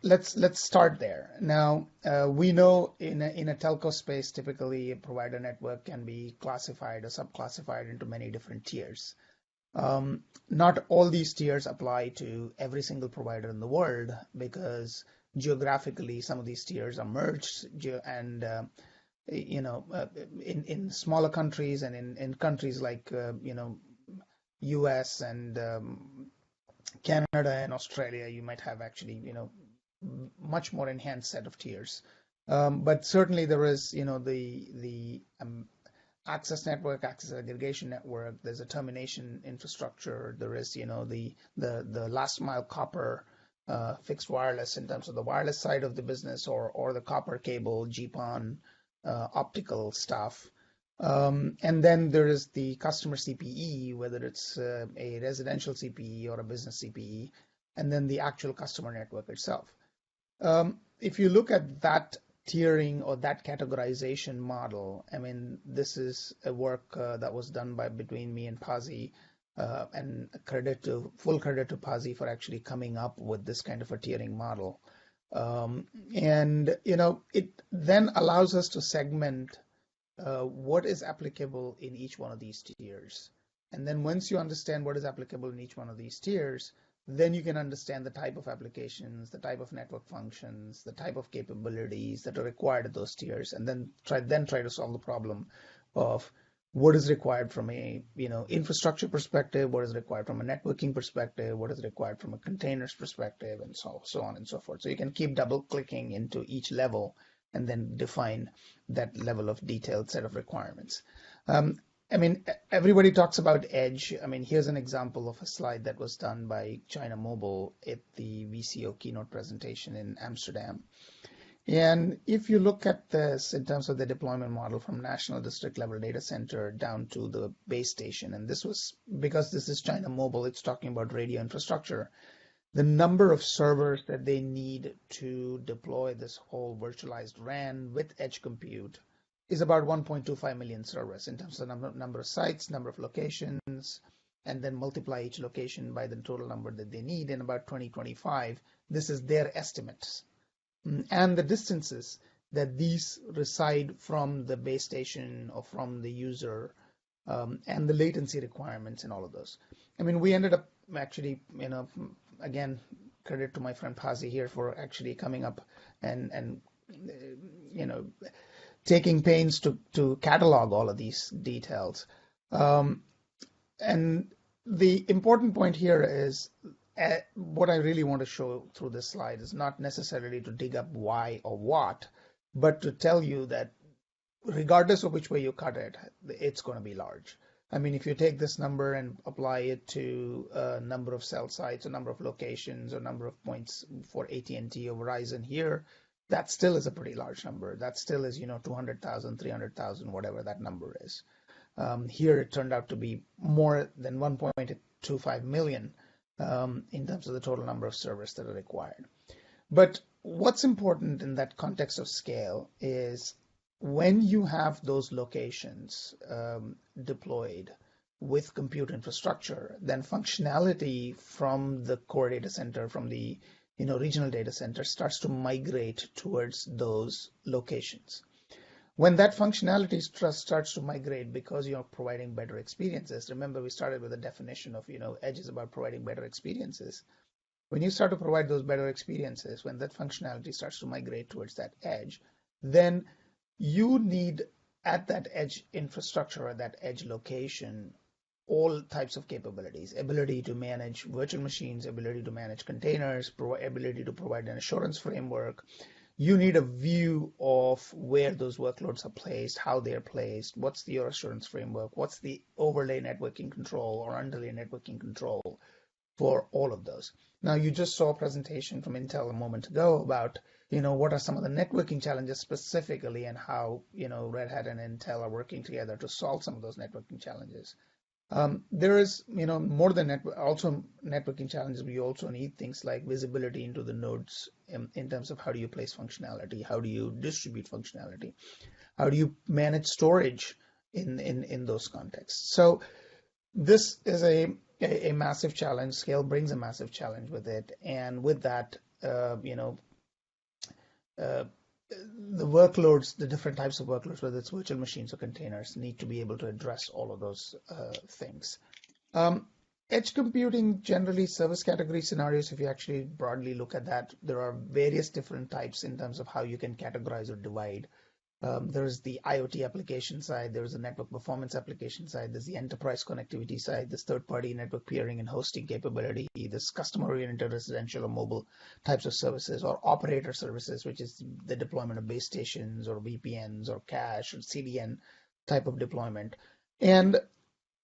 let's start there. Now, we know in a telco space, typically a provider network can be classified or subclassified into many different tiers. Not all these tiers apply to every single provider in the world, because geographically some of these tiers are merged, and in smaller countries and in countries like US and Canada and Australia, you might have actually much more enhanced set of tiers. But certainly there is the access network, access aggregation network. There's a termination infrastructure. There is the last mile copper fixed wireless in terms of the wireless side of the business, or the copper cable GPON optical stuff. And then there is the customer CPE, whether it's a residential CPE or a business CPE, and then the actual customer network itself. If you look at that tiering or that categorization model, I mean, this is a work that was done between me and Pasi, and full credit to Pasi for actually coming up with this kind of a tiering model. And it then allows us to segment what is applicable in each one of these tiers. And then once you understand what is applicable in each one of these tiers, then you can understand the type of applications, the type of network functions, the type of capabilities that are required at those tiers, and then try to solve the problem of what is required from a infrastructure perspective, what is required from a networking perspective, what is required from a containers perspective, and so on and so forth. So you can keep double clicking into each level and then define that level of detailed set of requirements. I mean, everybody talks about edge. I mean, here's an example of a slide that was done by China Mobile at the VCO keynote presentation in Amsterdam. And if you look at this in terms of the deployment model from national district level data center down to the base station, and this was because this is China Mobile, it's talking about radio infrastructure. The number of servers that they need to deploy this whole virtualized RAN with edge compute is about 1.25 million servers in terms of number of sites, number of locations, and then multiply each location by the total number that they need in about 2025. This is their estimates. And the distances that these reside from the base station or from the user, and the latency requirements and all of those. I mean, we ended up actually, again, credit to my friend Pasi here for actually coming up and taking pains to catalog all of these details. And the important point here is what I really want to show through this slide is not necessarily to dig up why or what, but to tell you that regardless of which way you cut it, it's going to be large. I mean, if you take this number and apply it to a number of cell sites, a number of locations, a number of points for AT&T or Verizon here, that still is a pretty large number. That still is, 200,000, 300,000, whatever that number is. Here it turned out to be more than 1.25 million in terms of the total number of servers that are required. But what's important in that context of scale is when you have those locations deployed with compute infrastructure, then functionality from the core data center, from the regional data center starts to migrate towards those locations. When that functionality starts to migrate because you're providing better experiences, remember we started with a definition of, edge is about providing better experiences. When you start to provide those better experiences, when that functionality starts to migrate towards that edge, then you need at that edge infrastructure or that edge location all types of capabilities, ability to manage virtual machines, ability to manage containers, ability to provide an assurance framework. You need a view of where those workloads are placed, how they're placed, what's your assurance framework, what's the overlay networking control or underlay networking control for all of those. Now, you just saw a presentation from Intel a moment ago about, what are some of the networking challenges specifically and how, Red Hat and Intel are working together to solve some of those networking challenges. There is, more than networking challenges. We also need things like visibility into the nodes in terms of how do you place functionality, how do you distribute functionality, how do you manage storage in those contexts. So this is a massive challenge. Scale brings a massive challenge with it, and with that, the workloads, the different types of workloads, whether it's virtual machines or containers, need to be able to address all of those things. Edge computing, generally service category scenarios, if you actually broadly look at that, there are various different types in terms of how you can categorize or divide. There's the IoT application side, there's the network performance application side, there's the enterprise connectivity side, there's third-party network peering and hosting capability, there's customer-oriented residential or mobile types of services, or operator services, which is the deployment of base stations or VPNs or cache or CDN type of deployment. And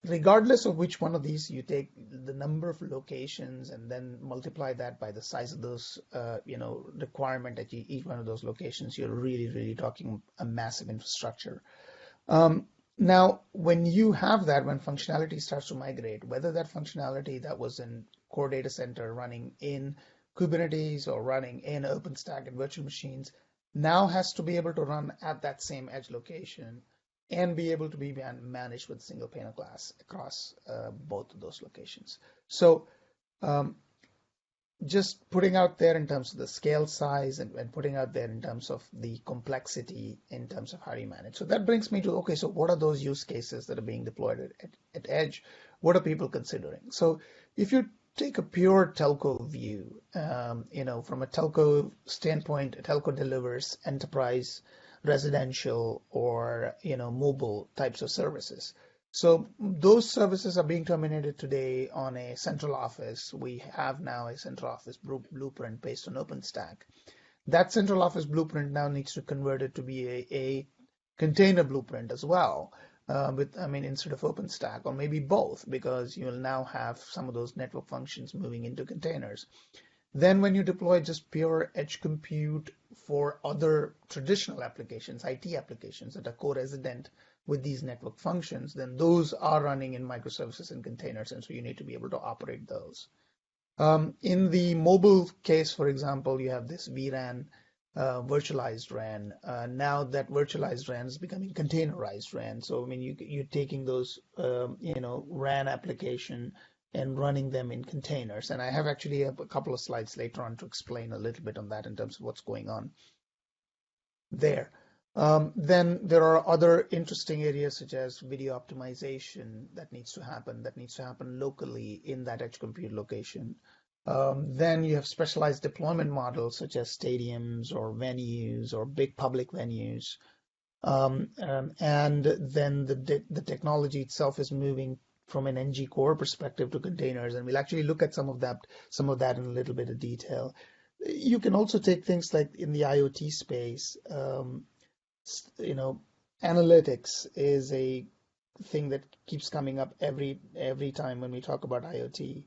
regardless of which one of these, you take the number of locations and then multiply that by the size of those, requirement at each one of those locations, you're really, really talking a massive infrastructure. Now, when you have that, when functionality starts to migrate, whether that functionality that was in core data center running in Kubernetes or running in OpenStack and virtual machines, now has to be able to run at that same edge location and be able to be managed with a single pane of glass across both of those locations. So just putting out there in terms of the scale size and putting out there in terms of the complexity in terms of how you manage. So that brings me to, okay, so what are those use cases that are being deployed at edge? What are people considering? So if you take a pure telco view, from a telco standpoint, a telco delivers enterprise, residential, or mobile types of services. So those services are being terminated today on a central office. We have now a central office blueprint based on OpenStack. That central office blueprint now needs to convert it to be a container blueprint as well, instead of OpenStack, or maybe both, because you'll now have some of those network functions moving into containers. Then when you deploy just pure edge compute for other traditional applications, IT applications that are co-resident with these network functions, then those are running in microservices and containers, and so you need to be able to operate those. In the mobile case, for example, you have this vRAN, virtualized RAN. Now that virtualized RAN is becoming containerized RAN. So you're taking those RAN application and running them in containers. And I have actually a couple of slides later on to explain a little bit on that in terms of what's going on there. Then there are other interesting areas such as video optimization that needs to happen locally in that edge compute location. Then you have specialized deployment models such as stadiums or venues or big public venues. And then the technology itself is moving from an NG core perspective to containers, and we'll actually look at some of that in a little bit of detail. You can also take things like in the IoT space, analytics is a thing that keeps coming up every time when we talk about IoT,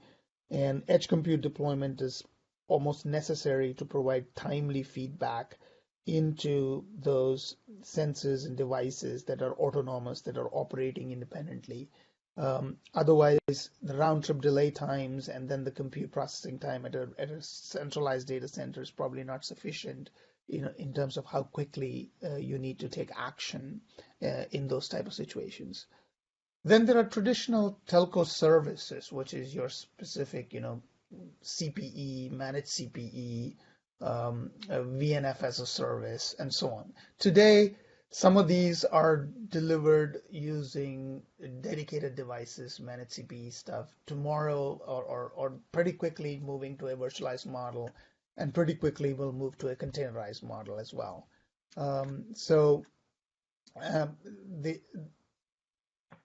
and edge compute deployment is almost necessary to provide timely feedback into those sensors and devices that are autonomous, that are operating independently. Otherwise, the round-trip delay times and then the compute processing time at a centralized data center is probably not sufficient in terms of how quickly you need to take action in those type of situations. Then there are traditional telco services, which is your specific, CPE, managed CPE, VNF as a service, and so on. Today, some of these are delivered using dedicated devices, managed CPE stuff. Tomorrow, or pretty quickly, moving to a virtualized model, and pretty quickly we'll move to a containerized model as well.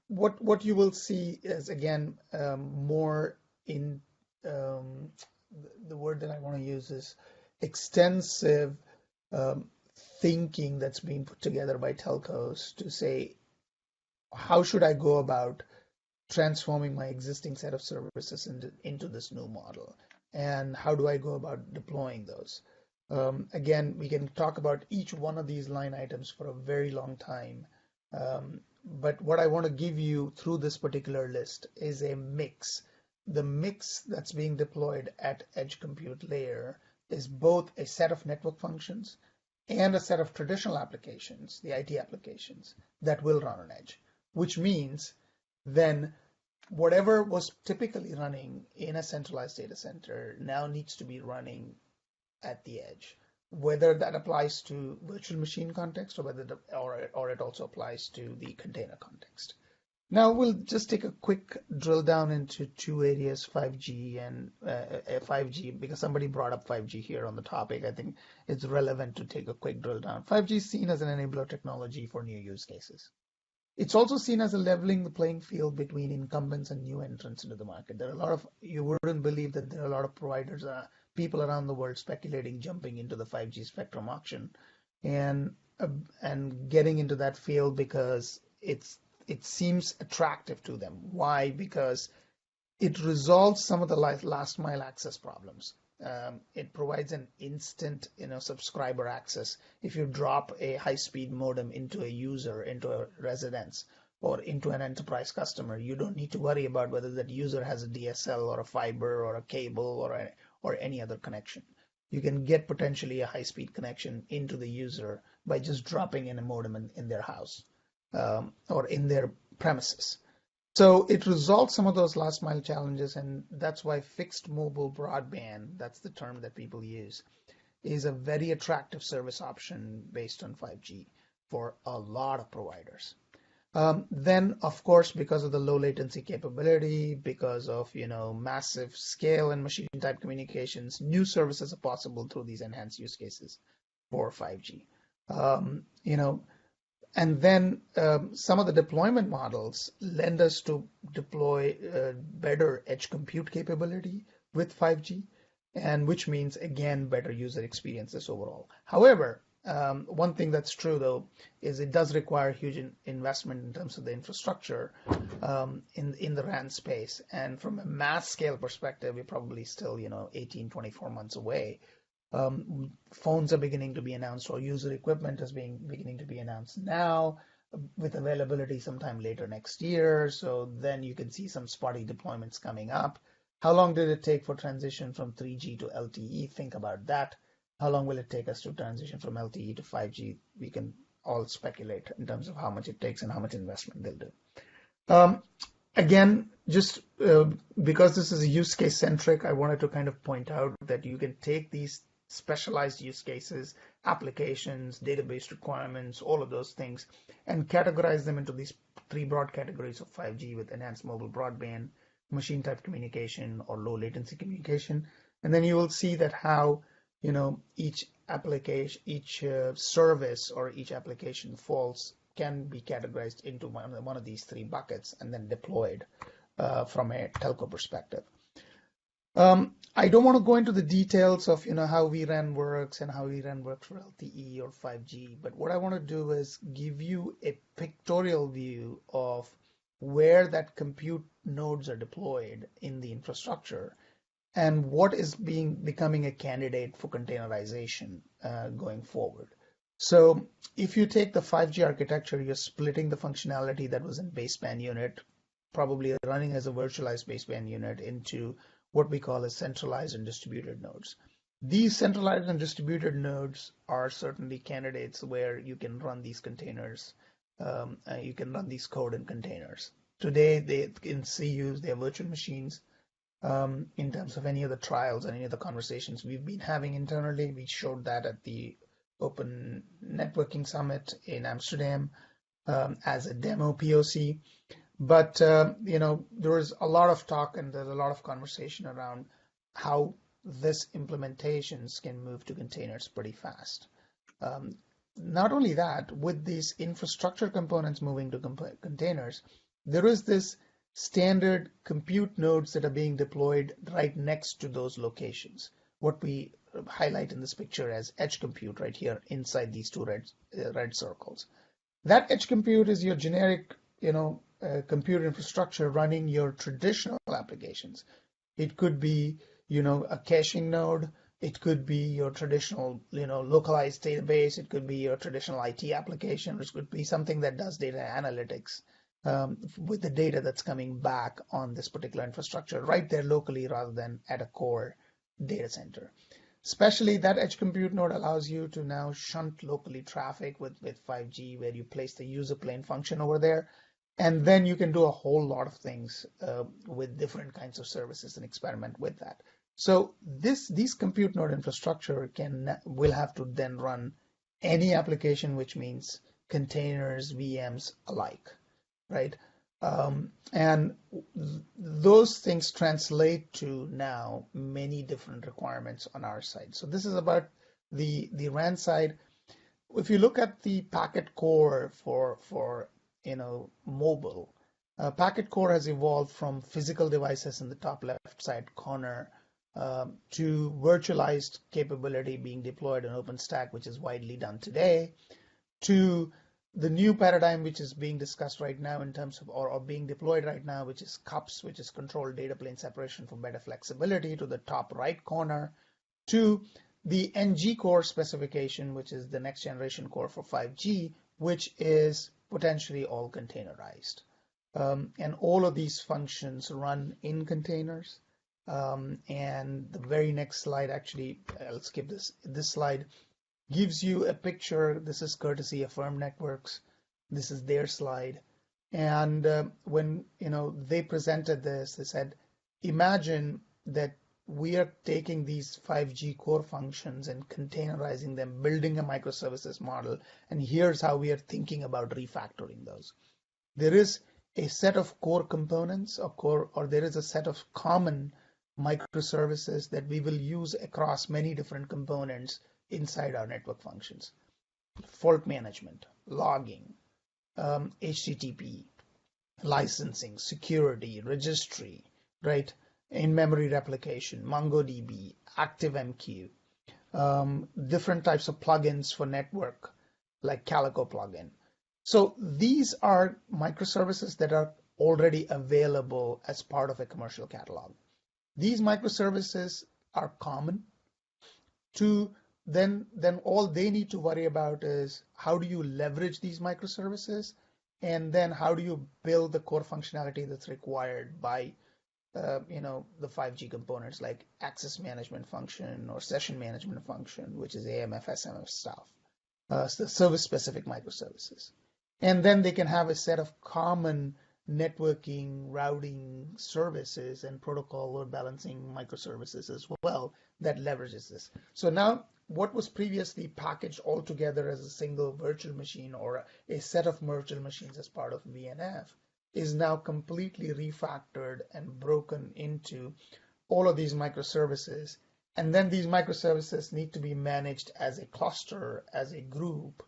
What you will see is, again, more in the word that I want to use is extensive thinking that's being put together by telcos to say, how should I go about transforming my existing set of services into this new model? And how do I go about deploying those? Again, we can talk about each one of these line items for a very long time. But what I want to give you through this particular list is a mix. The mix that's being deployed at edge compute layer is both a set of network functions and a set of traditional applications, the IT applications, that will run on edge, which means then whatever was typically running in a centralized data center now needs to be running at the edge, whether that applies to virtual machine context or whether or it also applies to the container context. Now we'll just take a quick drill down into two areas, 5G and 5G, because somebody brought up 5G here on the topic. I think it's relevant to take a quick drill down. 5G is seen as an enabler technology for new use cases. It's also seen as a leveling the playing field between incumbents and new entrants into the market. There are a lot of, you wouldn't believe that there are a lot of providers, people around the world speculating, jumping into the 5G spectrum auction and getting into that field because it seems attractive to them. Why? Because it resolves some of the last mile access problems. It provides an instant, subscriber access. If you drop a high-speed modem into a user, into a residence, or into an enterprise customer, you don't need to worry about whether that user has a DSL or a fiber or a cable or any other connection. You can get potentially a high-speed connection into the user by just dropping in a modem in their house or in their premises. So it resolves some of those last mile challenges, and that's why fixed mobile broadband, that's the term that people use, is a very attractive service option based on 5G for a lot of providers. Then, of course, because of the low latency capability, because of massive scale and machine type communications, new services are possible through these enhanced use cases for 5G. And then some of the deployment models lend us to deploy better edge compute capability with 5G, and which means, again, better user experiences overall. However, one thing that's true, though, is it does require huge investment in terms of the infrastructure in the RAN space. And from a mass scale perspective, we're probably still 18, 24 months away. Phones are beginning to be announced, or user equipment is beginning to be announced now, with availability sometime later next year. So then you can see some spotty deployments coming up. How long did it take for transition from 3G to LTE? Think about that. How long will it take us to transition from LTE to 5G? We can all speculate in terms of how much it takes and how much investment they'll do. Again, just because this is a use case centric, I wanted to kind of point out that you can take these specialized use cases, applications, database requirements, all of those things, and categorize them into these three broad categories of 5G with enhanced mobile broadband, machine type communication, or low latency communication. And then you will see that how each application, each service or each application can be categorized into one of these three buckets and then deployed from a telco perspective. I don't want to go into the details of how vRAN works and how vRAN works for LTE or 5G, but what I want to do is give you a pictorial view of where that compute nodes are deployed in the infrastructure and what is becoming a candidate for containerization going forward. So if you take the 5G architecture, you're splitting the functionality that was in baseband unit, probably running as a virtualized baseband unit, into what we call as centralized and distributed nodes. These centralized and distributed nodes are certainly candidates where you can run these containers, you can run these code in containers. Today, in CUs, they are virtual machines. in terms of any of the trials and any of the conversations we've been having internally. We showed that at the Open Networking Summit in Amsterdam as a demo POC. But there is a lot of talk and there's a lot of conversation around how this implementations can move to containers pretty fast. Not only that, with these infrastructure components moving to containers, there is this standard compute nodes that are being deployed right next to those locations. What we highlight in this picture as edge compute right here inside these two red circles. That edge compute is your generic, compute infrastructure running your traditional applications. It could be, a caching node. It could be your traditional, localized database. It could be your traditional IT application, which could be something that does data analytics with the data that's coming back on this particular infrastructure right there locally rather than at a core data center. Especially that edge compute node allows you to now shunt locally traffic with 5G, where you place the user plane function over there. And then you can do a whole lot of things with different kinds of services and experiment with that. So these compute node infrastructure will have to then run any application, which means containers, VMs alike, right? And those things translate to now many different requirements on our side. So this is about the RAN side. If you look at the packet core for mobile, packet core has evolved from physical devices in the top left side corner to virtualized capability being deployed in OpenStack, which is widely done today, to the new paradigm, which is being discussed right now in terms of, or being deployed right now, which is CUPS, which is controlled data plane separation for better flexibility, to the top right corner, to the NG core specification, which is the next generation core for 5G, which is potentially all containerized. And all of these functions run in containers. And the very next slide, actually, I'll skip this slide, gives you a picture. This is courtesy of Firm Networks. This is their slide. And when they presented this, they said, imagine that we are taking these 5G core functions and containerizing them, building a microservices model, and here's how we are thinking about refactoring those. There is a set of core components or there is a set of common microservices that we will use across many different components inside our network functions. Fault management, logging, HTTP, licensing, security, registry, right? In-memory replication, MongoDB, ActiveMQ, different types of plugins for network, like Calico plugin. So these are microservices that are already available as part of a commercial catalog. These microservices are common to then all they need to worry about is how do you leverage these microservices, and then how do you build the core functionality that's required by the 5G components like access management function or session management function, which is AMF, SMF stuff, so service-specific microservices. And then they can have a set of common networking, routing services and protocol load balancing microservices as well that leverages this. So now what was previously packaged all together as a single virtual machine or a set of virtual machines as part of VNF is now completely refactored and broken into all of these microservices. And then these microservices need to be managed as a cluster, as a group,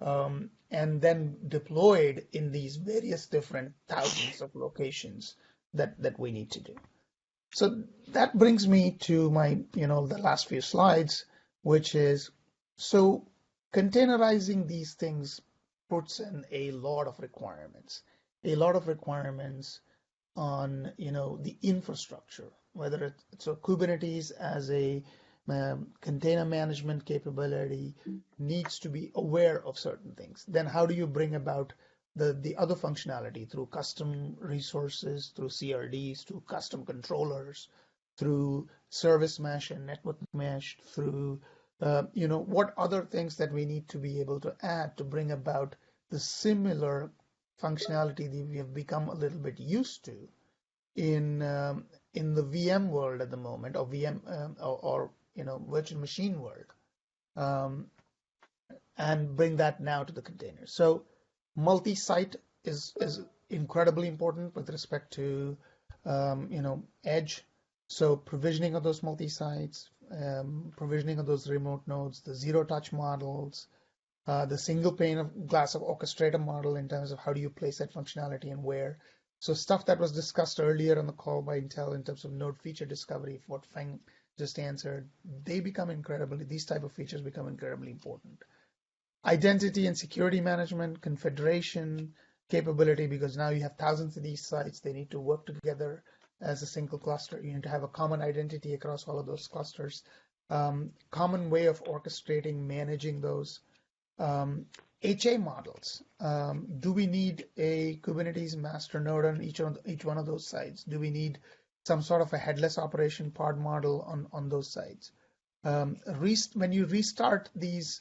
and then deployed in these various different thousands of locations that we need to do. So that brings me to my, the last few slides, which is, so containerizing these things puts in a lot of requirements on, the infrastructure, whether it's so Kubernetes as a container management capability needs to be aware of certain things. Then how do you bring about the other functionality through custom resources, through CRDs, through custom controllers, through service mesh and network mesh, through what other things that we need to be able to add to bring about the similar functionality that we have become a little bit used to in in the VM world at the moment, or VM or virtual machine world, and bring that now to the containers. So multi-site is incredibly important with respect to edge. So provisioning of those multi-sites, provisioning of those remote nodes, the zero-touch models, the single pane of glass of orchestrator model in terms of how do you place that functionality and where. So stuff that was discussed earlier on the call by Intel in terms of node feature discovery, what Feng just answered, these type of features become incredibly important. Identity and security management, confederation capability, because now you have thousands of these sites, they need to work together as a single cluster. You need to have a common identity across all of those clusters, common way of orchestrating, managing those. HA models. Do we need a Kubernetes master node on each one of those sites? Do we need some sort of a headless operation pod model on those sites? When you restart these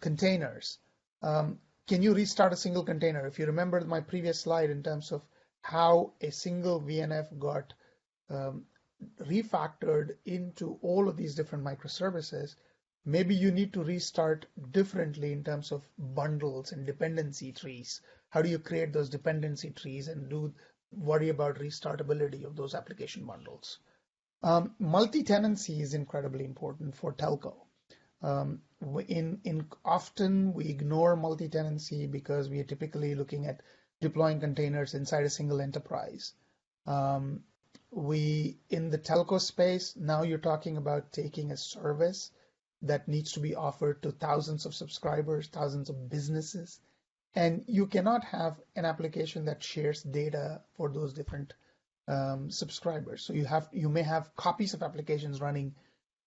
containers, can you restart a single container? If you remember my previous slide in terms of how a single VNF got refactored into all of these different microservices, maybe you need to restart differently in terms of bundles and dependency trees. How do you create those dependency trees and worry about restartability of those application bundles? Multi-tenancy is incredibly important for telco. Often we ignore multi-tenancy because we are typically looking at deploying containers inside a single enterprise. In the telco space, now you're talking about taking a service that needs to be offered to thousands of subscribers, thousands of businesses, and you cannot have an application that shares data for those different subscribers. So you may have copies of applications running,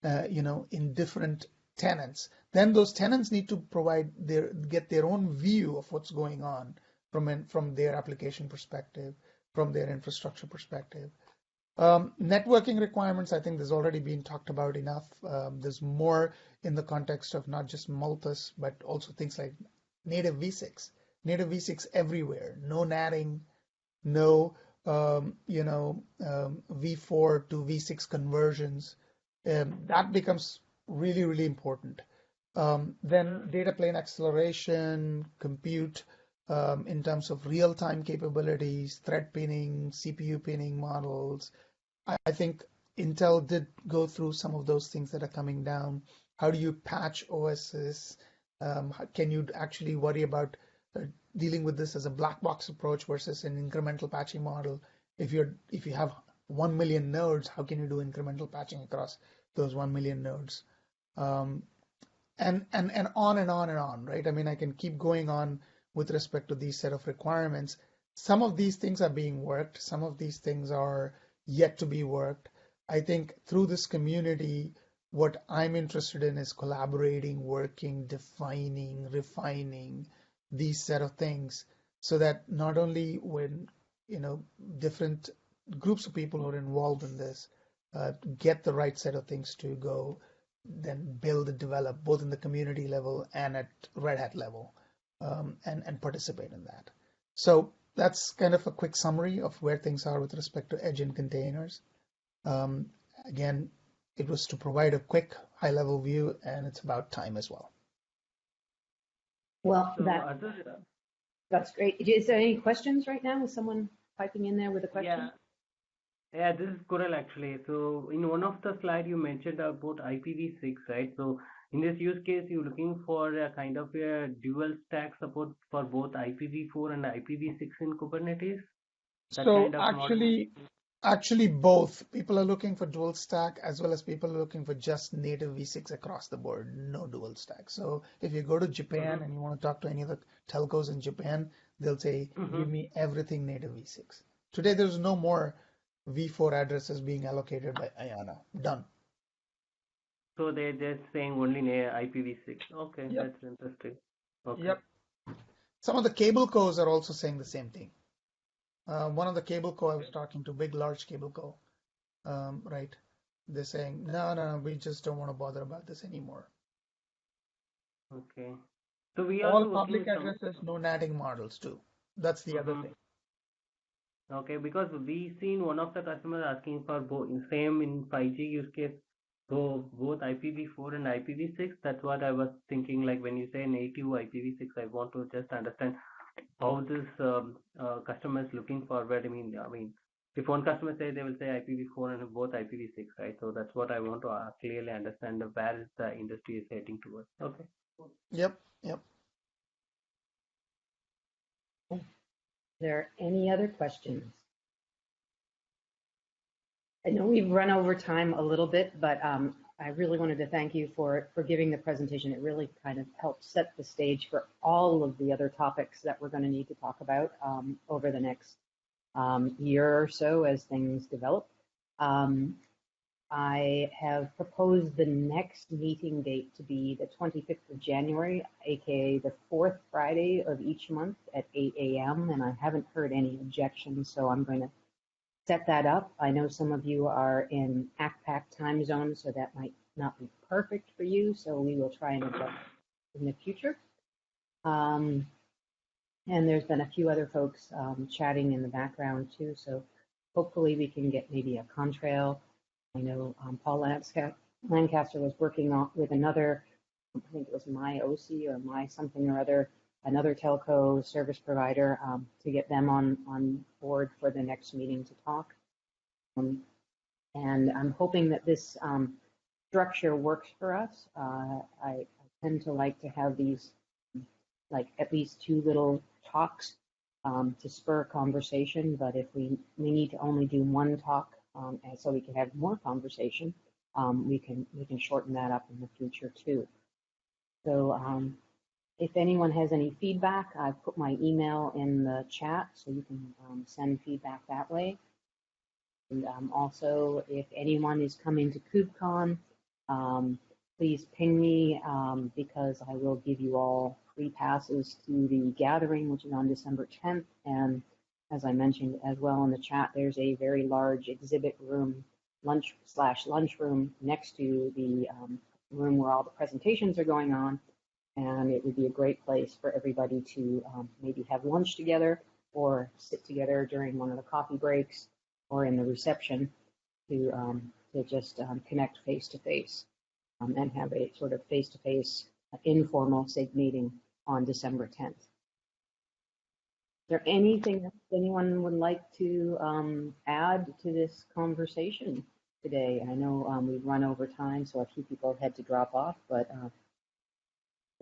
in different tenants. Then those tenants need to get their own view of what's going on from their application perspective, from their infrastructure perspective. Networking requirements, I think there's already been talked about enough. There's more in the context of not just Multus, but also things like native v6. Native v6 everywhere. No NATing, no v4 to v6 conversions. That becomes really, really important. Then data plane acceleration, compute, in terms of real-time capabilities, thread pinning, CPU pinning models. I think Intel did go through some of those things that are coming down. How do you patch OSs? Can you actually worry about dealing with this as a black box approach versus an incremental patching model? If you have 1 million nodes, how can you do incremental patching across those 1 million nodes? And on and on and on, right? I mean, I can keep going on with respect to these set of requirements. Some of these things are being worked. Some of these things are yet to be worked. I think through this community, what I'm interested in is collaborating, working, defining, refining these set of things so that not only when, different groups of people who are involved in this get the right set of things to go, then build and develop both in the community level and at Red Hat level, and participate in that. So that's kind of a quick summary of where things are with respect to edge and containers. Again, it was to provide a quick high-level view, and it's about time as well. Well, that's great. Is there any questions right now? Is someone piping in there with a question? Yeah, this is Kural actually. So in one of the slides you mentioned about IPv6, right? So in this use case, you're looking for a kind of a dual stack support for both IPv4 and IPv6 in Kubernetes. So actually both. People are looking for dual stack as well as people are looking for just native v6 across the board, no dual stack. So if you go to Japan and you want to talk to any of the telcos in Japan, they'll say, give me everything native v6. Today, there's no more v4 addresses being allocated by IANA. Done. So they're just saying only IPv6. Okay, Yep. That's interesting. Okay. Yep. Some of the cable cos are also saying the same thing. One of the cable co I was talking to, big, large cable co, right? They're saying, no, we just don't want to bother about this anymore. Okay. So we all also public addresses, no NATing models too. That's the other thing. Okay, because we seen one of the customers asking for both same in 5G use case, so both IPv4 and IPv6. That's what I was thinking. Like when you say native IPv6, I want to just understand how this customer is looking forward. I mean, if one customer say they will say IPv4 and both IPv6, right? So that's what I want to clearly understand where is the industry is heading towards. Okay. Yep. Are there any other questions? I know we've run over time a little bit, but I really wanted to thank you for giving the presentation. It really kind of helped set the stage for all of the other topics that we're going to need to talk about over the next year or so as things develop. I have proposed the next meeting date to be the 25th of January, aka the fourth Friday of each month at 8 a.m. And I haven't heard any objections, so I'm going to set that up. I know some of you are in ACPAC time zone, so that might not be perfect for you, so we will try and adjust in the future. And there's been a few other folks chatting in the background too, so hopefully we can get maybe a contrail. I know Paul Lancaster was working on with another, I think it was my OC or my something or other, another telco service provider to get them on board for the next meeting to talk. And I'm hoping that this structure works for us. I tend to like to have these like at least 2 little talks to spur conversation, but if we need to only do 1 talk and so we can have more conversation, we can shorten that up in the future too. So if anyone has any feedback, I've put my email in the chat, so you can send feedback that way. And also, if anyone is coming to KubeCon, please ping me because I will give you all free passes to the gathering, which is on December 10th. And as I mentioned as well in the chat, there's a very large exhibit room, lunch room next to the room where all the presentations are going on. And it would be a great place for everybody to maybe have lunch together or sit together during one of the coffee breaks or in the reception to just connect face to face and have a sort of face to face informal SIG meeting on December 10th. Is there anything else anyone would like to add to this conversation today? I know we've run over time, so a few people had to drop off, but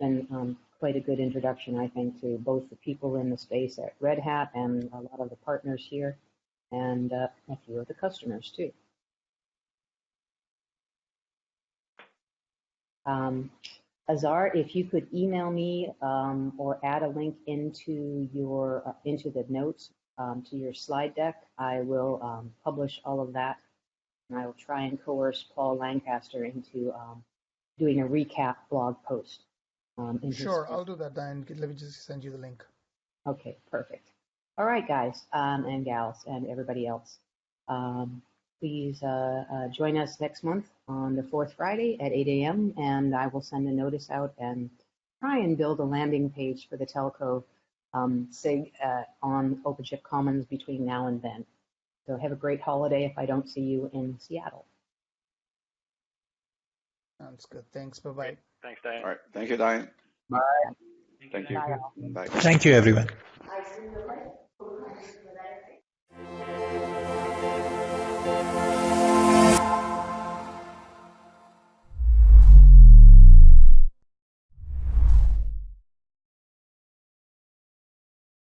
been quite a good introduction, I think, to both the people in the space at Red Hat and a lot of the partners here, and a few of the customers too. Azhar, if you could email me or add a link into your into the notes to your slide deck, I will publish all of that, and I will try and coerce Paul Lancaster into doing a recap blog post. Sure, I'll do that, Diane. Let me just send you the link. Okay, perfect. All right, guys and gals and everybody else. Please join us next month on the fourth Friday at 8 a.m. and I will send a notice out and try and build a landing page for the telco SIG on OpenShift Commons between now and then. So have a great holiday if I don't see you in Seattle. Sounds good. Thanks. Bye-bye. Thanks, Diane. All right. Thank you, Diane. Bye. Thank you. Bye. Bye. Thank you, everyone. I see you.